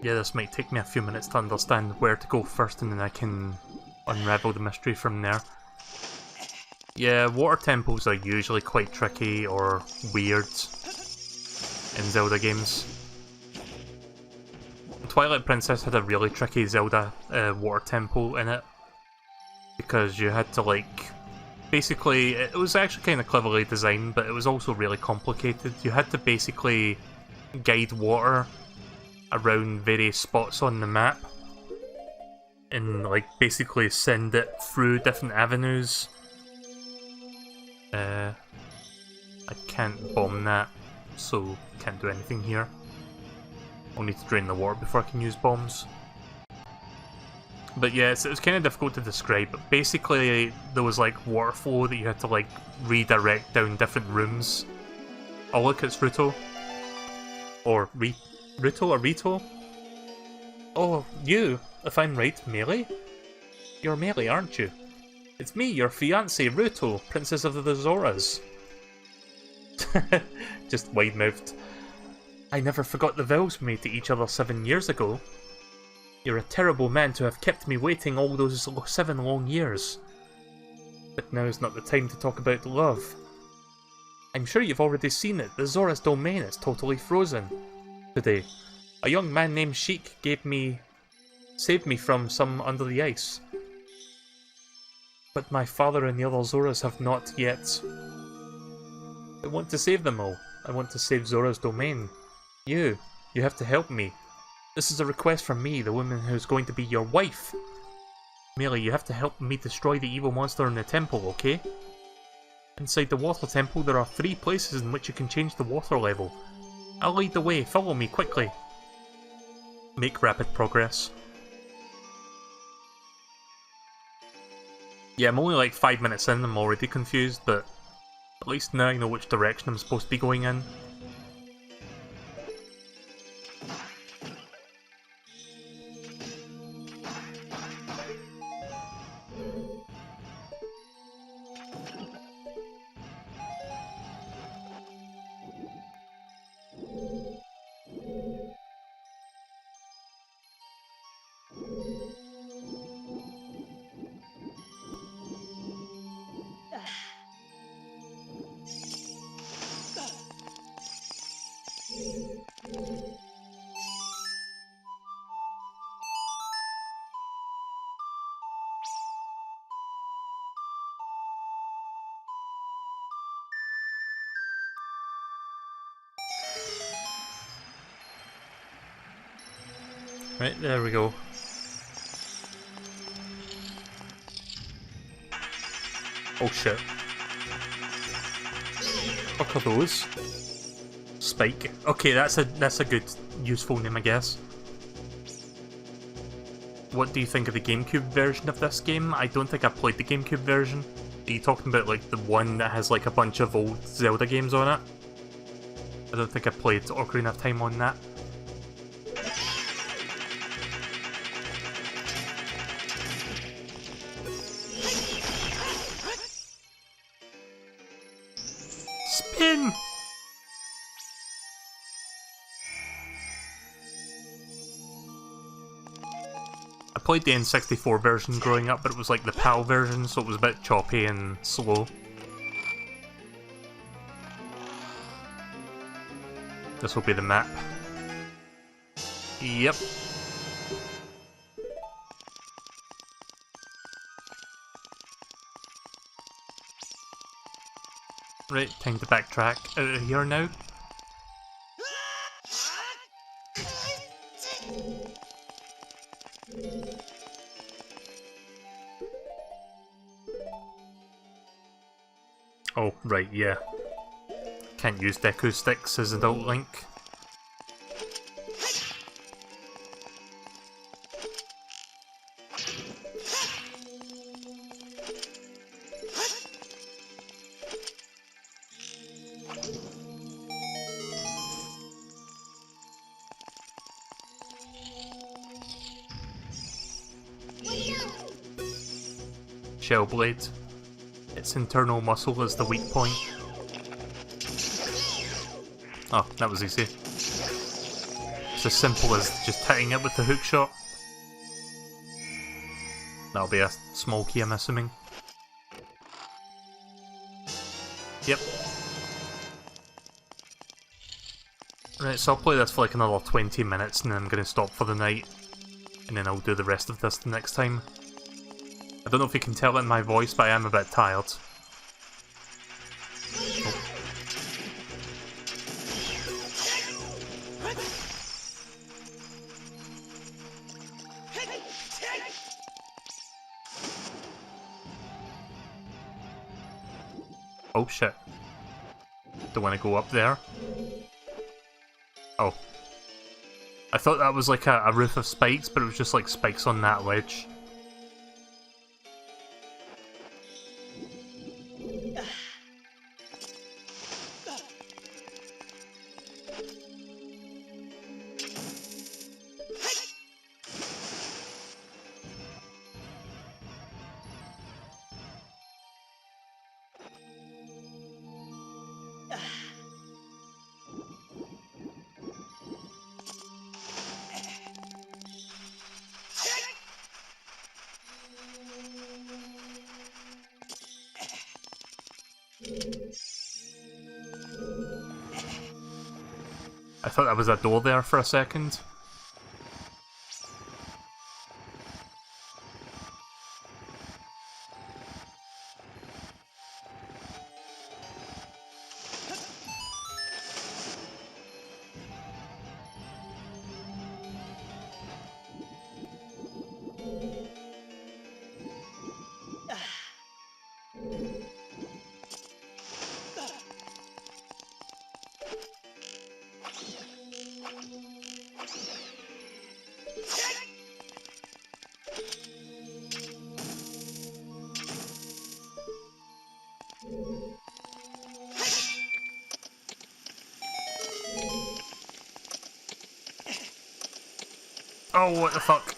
Yeah, this might take me a few minutes to understand where to go first, and then I can unravel the mystery from there. Yeah, water temples are usually quite tricky or weird in Zelda games. Twilight Princess had a really tricky Zelda water temple in it, because you had to like... Basically, it was actually kind of cleverly designed, but it was also really complicated. You had to basically guide water around various spots on the map, and like basically send it through different avenues. I can't bomb that, so can't do anything here. I'll need to drain the water before I can use bombs. But yeah, it was kind of difficult to describe, but basically there was like water flow that you had to like redirect down different rooms. Oh look, it's Ruto. Or Ruto or Rito? Oh, you, if I'm right, Melee? You're Melee, aren't you? It's me, your fiancée, Ruto, Princess of the Zoras. Just wide-mouthed. I never forgot the vows we made to each other 7 years ago. You're a terrible man to have kept me waiting all those 7 long years. But now is not the time to talk about love. I'm sure you've already seen it, the Zora's domain is totally frozen. Today, a young man named Sheik saved me from some under the ice. But my father and the other Zoras have not yet. I want to save them all. I want to save Zora's domain. You have to help me. This is a request from me, the woman who's going to be your wife. Melee, you have to help me destroy the evil monster in the temple, okay? Inside the water temple, there are 3 places in which you can change the water level. I'll lead the way, follow me quickly. Make rapid progress. Yeah, I'm only like 5 minutes in, I'm already confused, but at least now I know which direction I'm supposed to be going in. Right, there we go. Oh shit. What are those? Spike. Okay, that's a good, useful name, I guess. What do you think of the GameCube version of this game? I don't think I played the GameCube version. Are you talking about like the one that has like a bunch of old Zelda games on it? I don't think I played Ocarina of Time on that. Spin! I played the N64 version growing up, but it was like the PAL version, so it was a bit choppy and slow. This will be the map. Yep. Right, time to backtrack out of here now. Oh, right, yeah. Can't use Deku sticks as adult Link. Shell Blade. Its internal muscle is the weak point. Oh, that was easy. It's as simple as just hitting it with the hook shot. That'll be a small key, I'm assuming. Yep. Right, so I'll play this for like another 20 minutes and then I'm going to stop for the night. And then I'll do the rest of this the next time. I don't know if you can tell in my voice, but I am a bit tired. Oh shit. Don't want to go up there. Oh. I thought that was like a roof of spikes, but it was just like spikes on that ledge. I thought that was a door there for a second. Oh, what the fuck?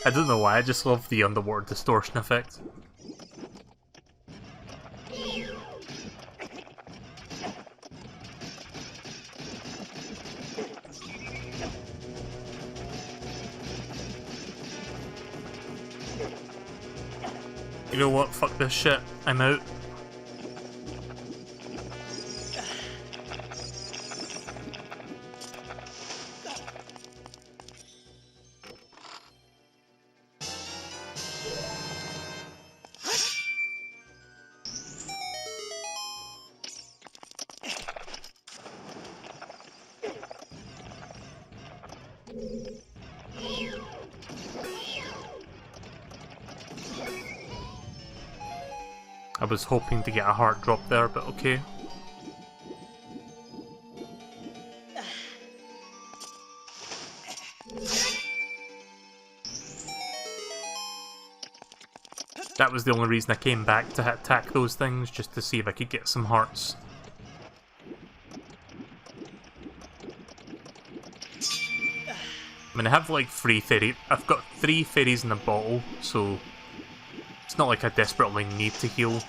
I don't know why, I just love the underwater distortion effect. You know what? Fuck this shit. I'm out. I was hoping to get a heart drop there, but okay. That was the only reason I came back to attack those things, just to see if I could get some hearts. I mean, I have like 3 fairies. I've got 3 fairies in a bottle, so it's not like I desperately need to heal.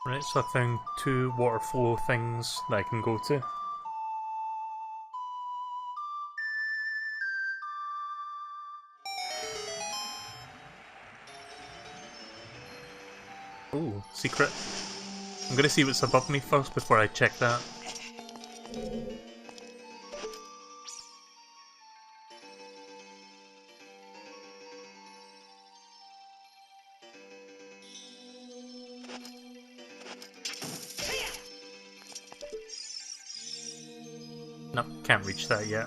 Right, so I found 2 water flow things that I can go to. Ooh, secret. I'm gonna see what's above me first before I check that. Nope, can't reach that yet.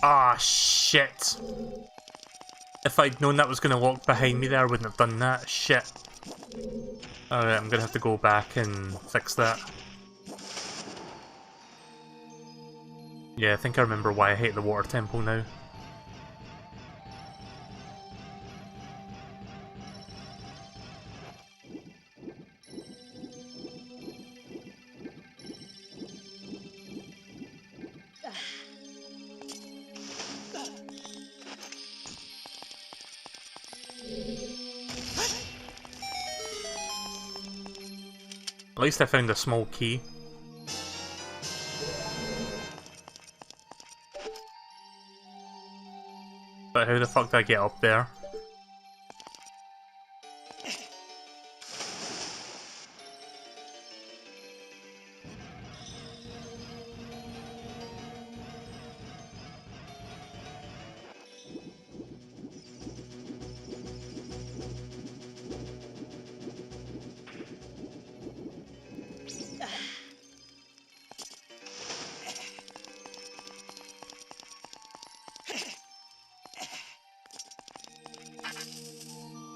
Ah, shit! If I'd known that was gonna lock behind me there, I wouldn't have done that. Shit. Alright, I'm gonna have to go back and fix that. Yeah, I think I remember why I hate the water temple now. At least I found a small key. But how the fuck did I get up there?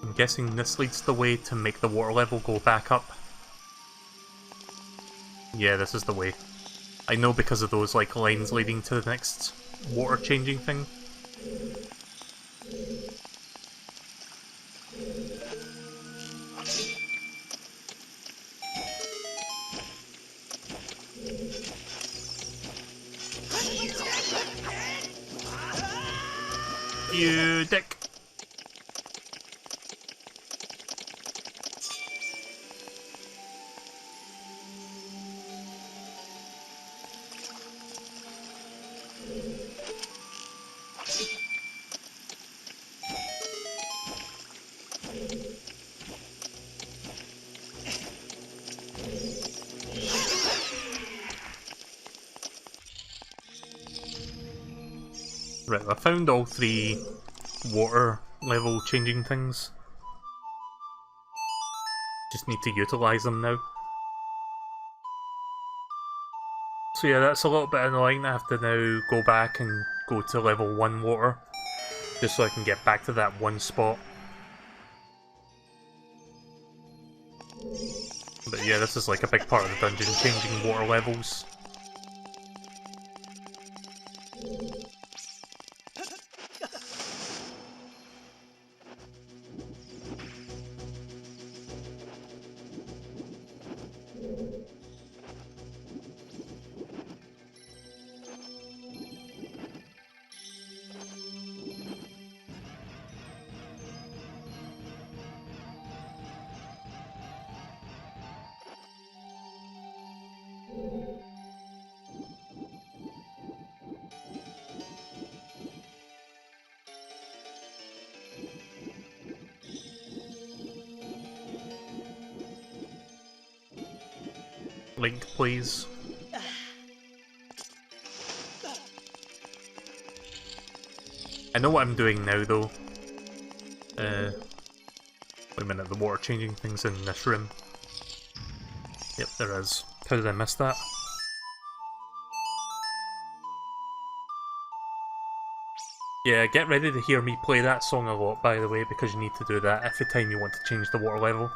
I'm guessing this leads the way to make the water level go back up. Yeah, this is the way. I know because of those like lines leading to the next water changing thing. You dick! Right, I found all three water level changing things. Just need to utilise them now. So yeah, that's a little bit annoying. I have to now go back and go to level 1 water. Just so I can get back to that one spot. But yeah, this is like a big part of the dungeon, changing water levels. Link, please. I know what I'm doing now, though. Wait a minute, the water changing thing's in this room. Yep, there is. How did I miss that? Yeah, get ready to hear me play that song a lot, by the way, because you need to do that every time you want to change the water level.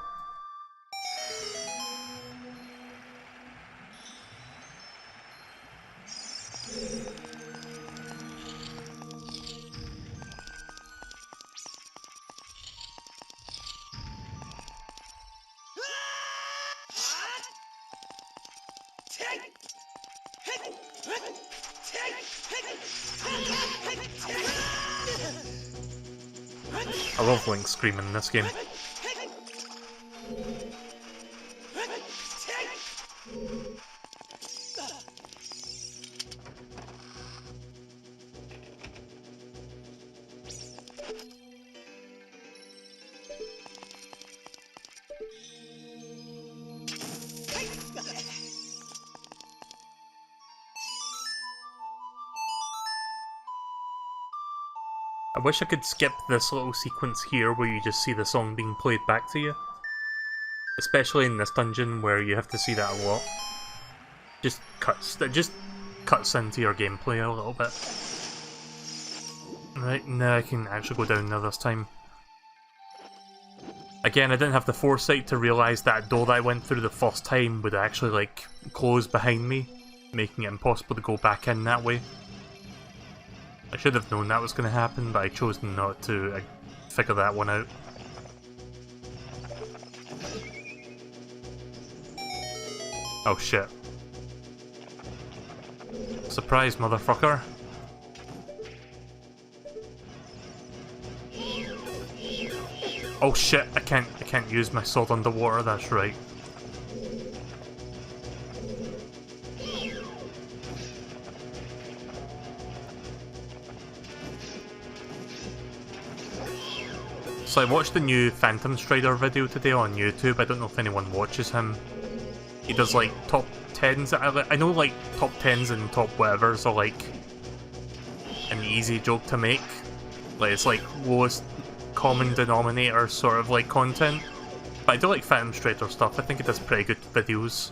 I love Link screaming in this game. I wish I could skip this little sequence here where you just see the song being played back to you. Especially in this dungeon where you have to see that a lot. Just cuts into your gameplay a little bit. Right, now I can actually go down there this time. Again, I didn't have the foresight to realise that door that I went through the first time would actually, like, close behind me, making it impossible to go back in that way. I should have known that was going to happen, but I chose not to figure that one out. Oh shit. Surprise, motherfucker. Oh shit, I can't use my sword underwater, that's right. So I watched the new Phantom Strider video today on YouTube. I don't know if anyone watches him. He does like top 10s. I know like top 10s and top whatevers are like an easy joke to make. Like it's like lowest common denominator sort of like content. But I do like Phantom Strider stuff. I think it does pretty good videos.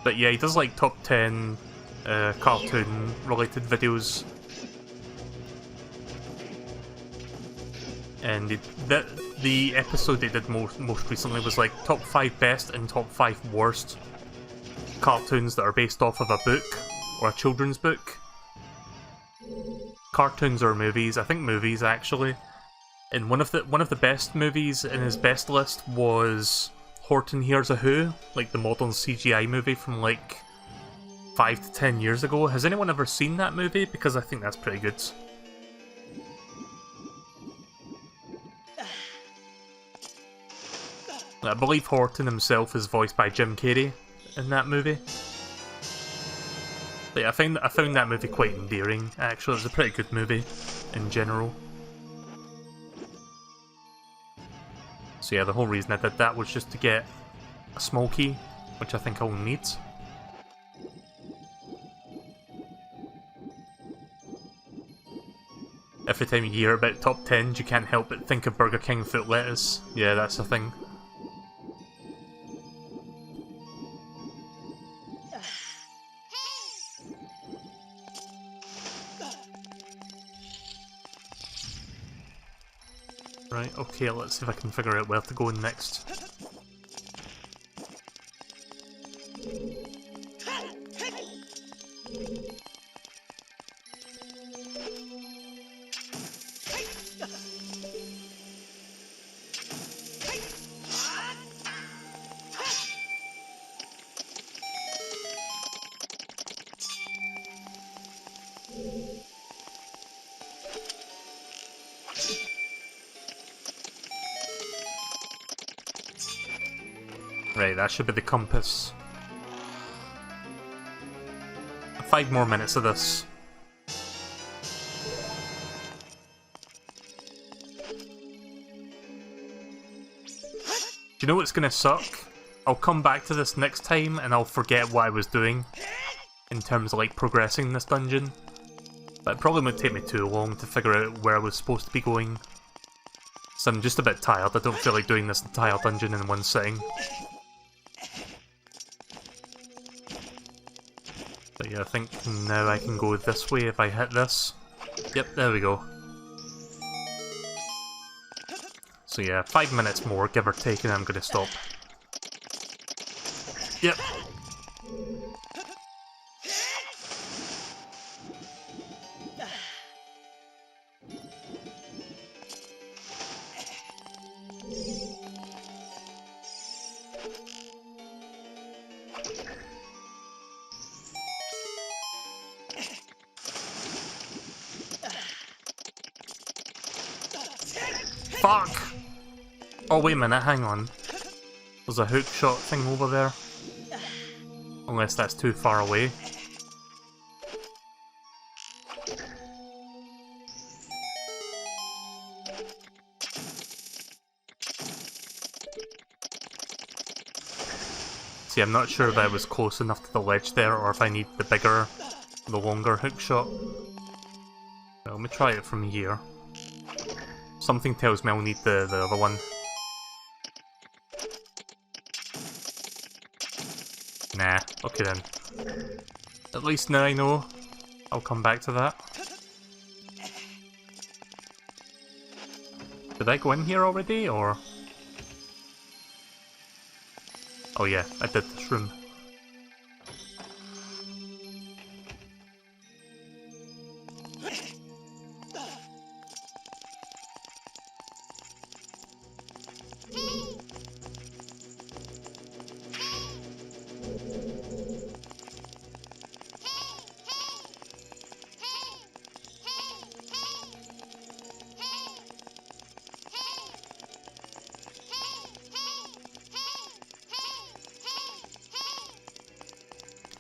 But yeah, he does like top 10 cartoon related videos. And the episode they did most recently was like top 5 best and top 5 worst cartoons that are based off of a book or a children's book. Cartoons or movies? I think movies actually. And one of the best movies in his best list was Horton Hears a Who, like the modern CGI movie from like 5 to 10 years ago. Has anyone ever seen that movie? Because I think that's pretty good. I believe Horton himself is voiced by Jim Carrey in that movie. But yeah, I found that movie quite endearing, actually. It's a pretty good movie, in general. So yeah, the whole reason I did that was just to get a small key, which I think I'll need. Every time you hear about top 10s, you can't help but think of Burger King foot lettuce. Yeah, that's the thing. Right, okay, let's see if I can figure out where to go next. Right, that should be the compass. 5 more minutes of this. Do you know what's gonna suck? I'll come back to this next time and I'll forget what I was doing in terms of like progressing this dungeon. But it probably won't take me too long to figure out where I was supposed to be going. So I'm just a bit tired, I don't feel like doing this entire dungeon in one sitting. But yeah, I think now I can go this way if I hit this. Yep, there we go. So yeah, 5 minutes more, give or take, and I'm gonna stop. Yep. Fuck! Oh wait a minute, hang on. There's a hook shot thing over there. Unless that's too far away. See, I'm not sure if I was close enough to the ledge there or if I need the bigger, the longer hook shot. Let me try it from here. Something tells me I'll need the other one. Nah, okay then. At least now I know. I'll come back to that. Did I go in here already, or...? Oh yeah, I did this room.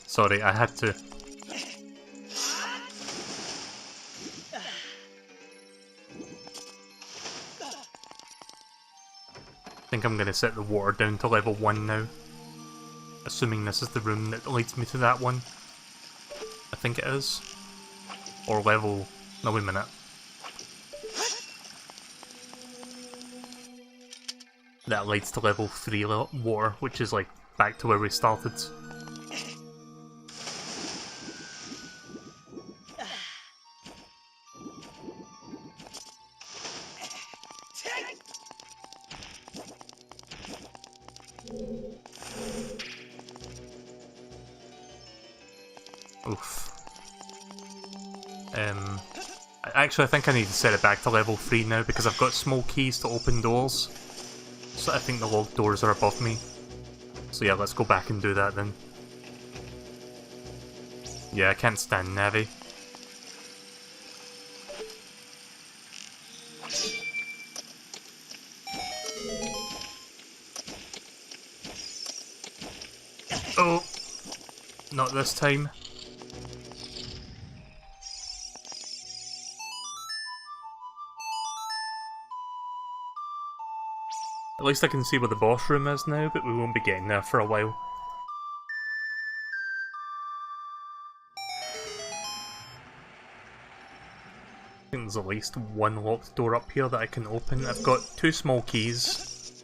Sorry, I had to. I think I'm gonna set the water down to level 1 now. Assuming this is the room that leads me to that one. I think it is. Or level... no, wait a minute. That leads to level 3 water, which is like back to where we started. Oof. Actually, I think I need to set it back to level 3 now because I've got small keys to open doors. So I think the locked doors are above me. So yeah, let's go back and do that then. Yeah, I can't stand Navi. Oh! Not this time. At least I can see where the boss room is now, but we won't be getting there for a while. I think there's at least one locked door up here that I can open. I've got 2 small keys.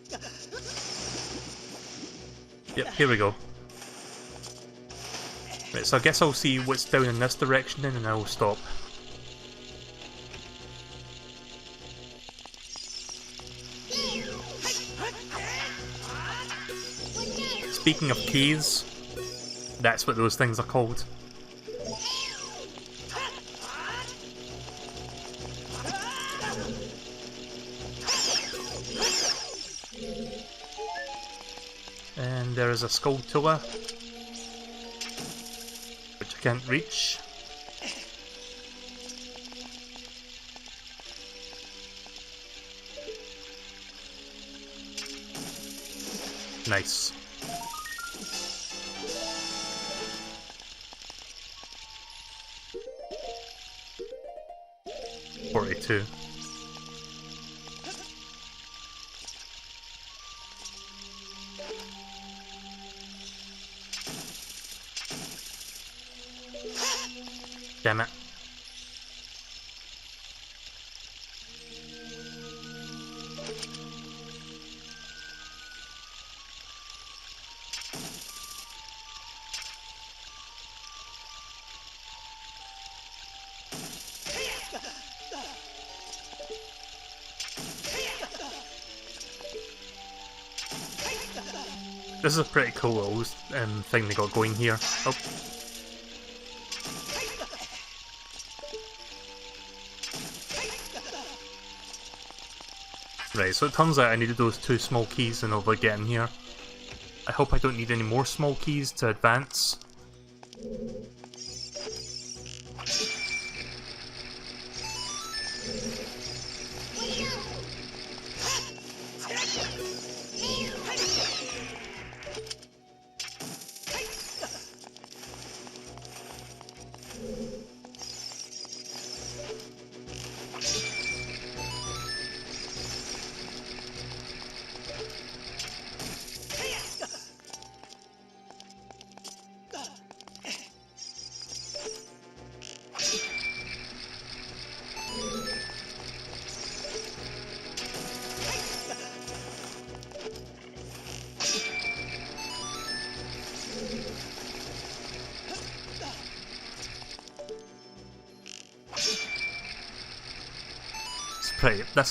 Yep, here we go. Right, so I guess I'll see what's down in this direction then, and I'll stop. Speaking of keys, that's what those things are called. And there is a Skulltula, which I can't reach. Nice. .42. Damn it. This is a pretty cool little thing they got going here. Oh. Right, so it turns out I needed those 2 small keys in order to get in here. I hope I don't need any more small keys to advance.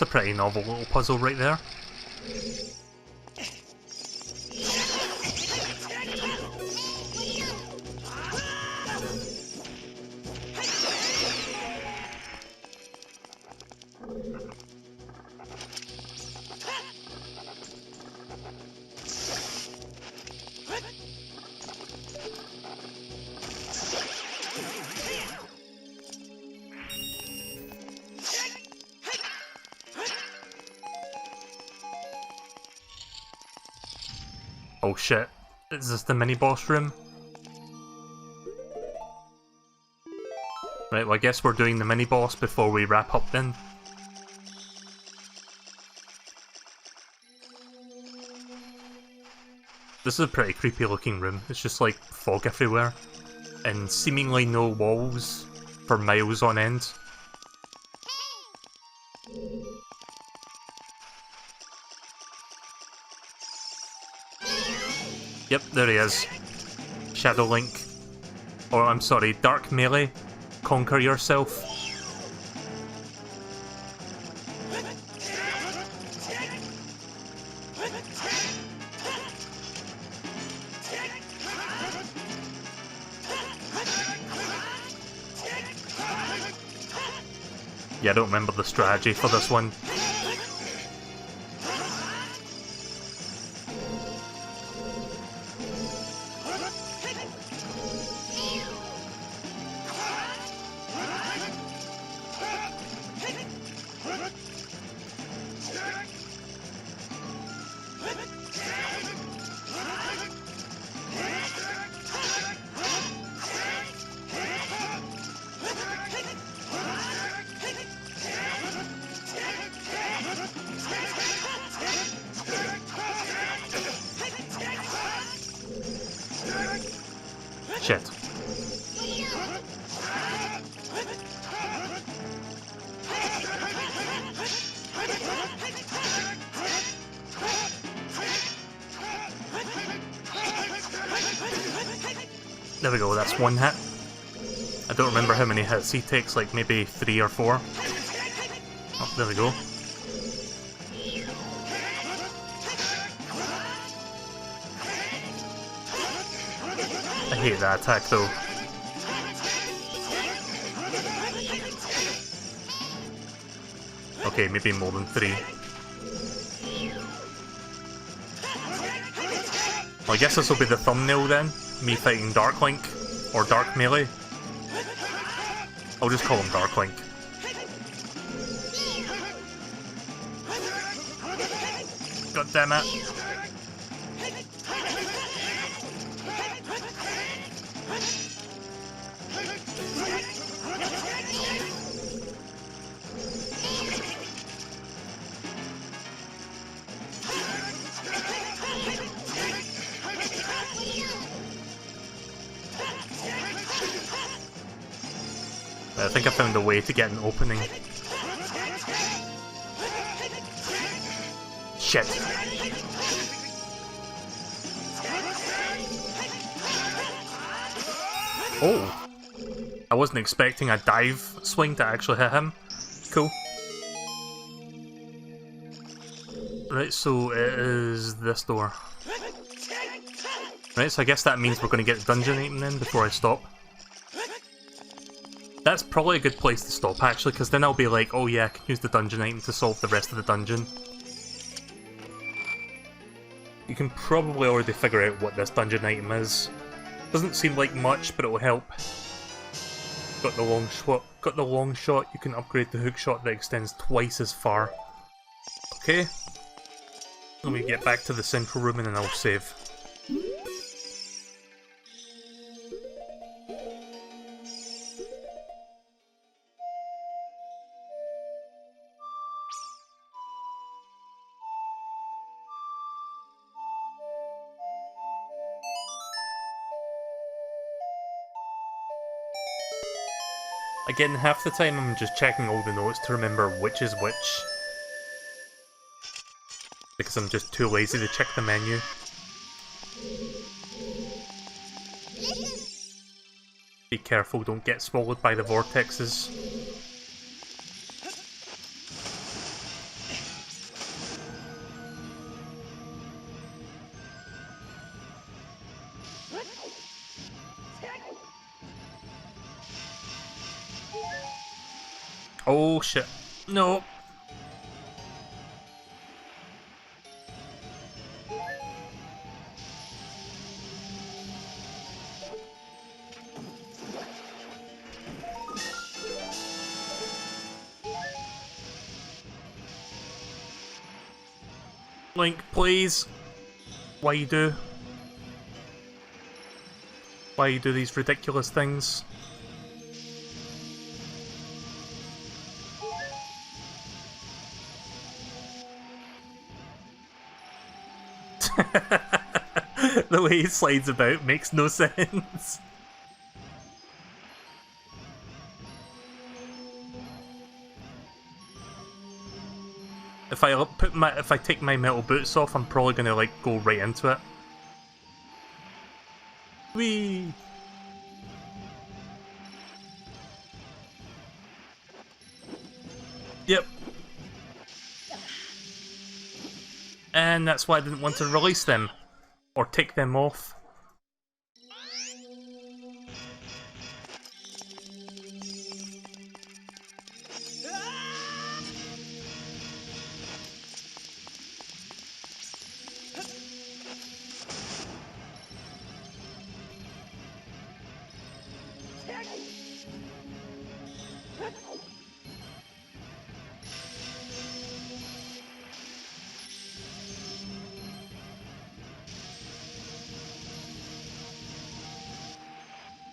a pretty novel little puzzle right there. Oh shit, is this the mini-boss room? Right, well I guess we're doing the mini-boss before we wrap up then. This is a pretty creepy looking room, it's just like fog everywhere, and seemingly no walls for miles on end. Yep, there he is. Shadow Link. Or, I'm sorry, Dark Melee. Conquer yourself. Yeah, I don't remember the strategy for this one. Shit. There we go, that's one hit. I don't remember how many hits he takes, like maybe 3 or 4. Oh, there we go. I hate that attack though. Okay, maybe more than 3. Well, I guess this will be the thumbnail then. Me fighting Dark Link. Or Dark Melee. I'll just call him Dark Link. God damn it. I think I found a way to get an opening. Shit. Oh! I wasn't expecting a dive swing to actually hit him. Cool. Right, so it is this door. Right, so I guess that means we're going to get the dungeon item then before I stop. That's probably a good place to stop actually, because then I'll be like, oh yeah, I can use the dungeon item to solve the rest of the dungeon. You can probably already figure out what this dungeon item is. Doesn't seem like much, but it will help. Got the long shot, you can upgrade the hook shot that extends twice as far. Okay. Let me get back to the central room and then I'll save. Again, half the time I'm just checking all the notes to remember which is which. Because I'm just too lazy to check the menu. Be careful, don't get swallowed by the vortexes. Oh shit. No. Link, please. Why you do? Why you do these ridiculous things? The way he slides about makes no sense. If I take my metal boots off, I'm probably gonna like go right into it. Whee! Yep. And that's why I didn't want to release them. Or take them off.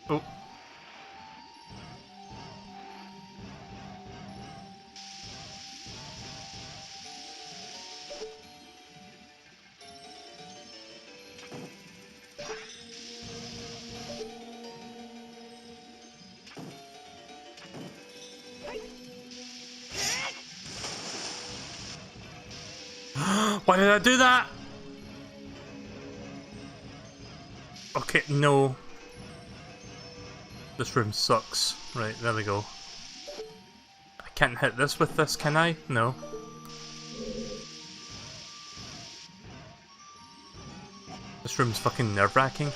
Oh. Why did I do that? Okay, no. This room sucks. Right, there we go. I can't hit this with this, can I? No. This room's fucking nerve-wracking.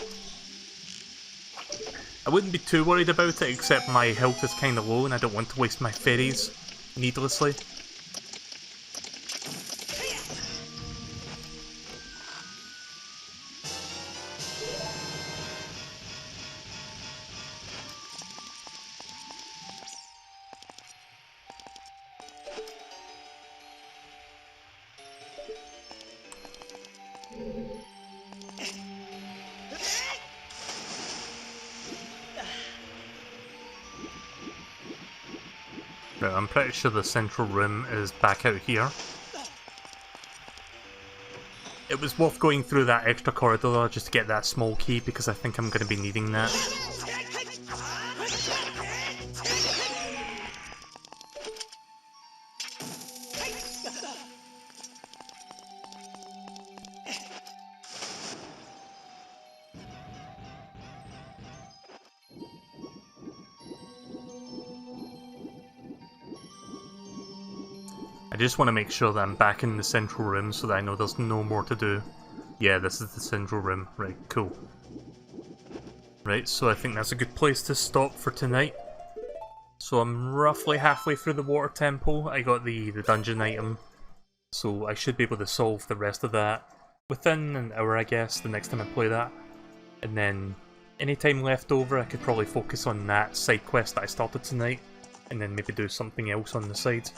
I wouldn't be too worried about it, except my health is kinda low and I don't want to waste my fairies needlessly. Right, I'm pretty sure the central room is back out here. It was worth going through that extra corridor though, just to get that small key, because I think I'm going to be needing that. I just want to make sure that I'm back in the central room so that I know there's no more to do. Yeah, this is the central room. Right, cool. Right, so I think that's a good place to stop for tonight. So I'm roughly halfway through the water temple. I got the dungeon item, so I should be able to solve the rest of that within an hour, I guess, the next time I play that. And then any time left over, I could probably focus on that side quest that I started tonight, and then maybe do something else on the side.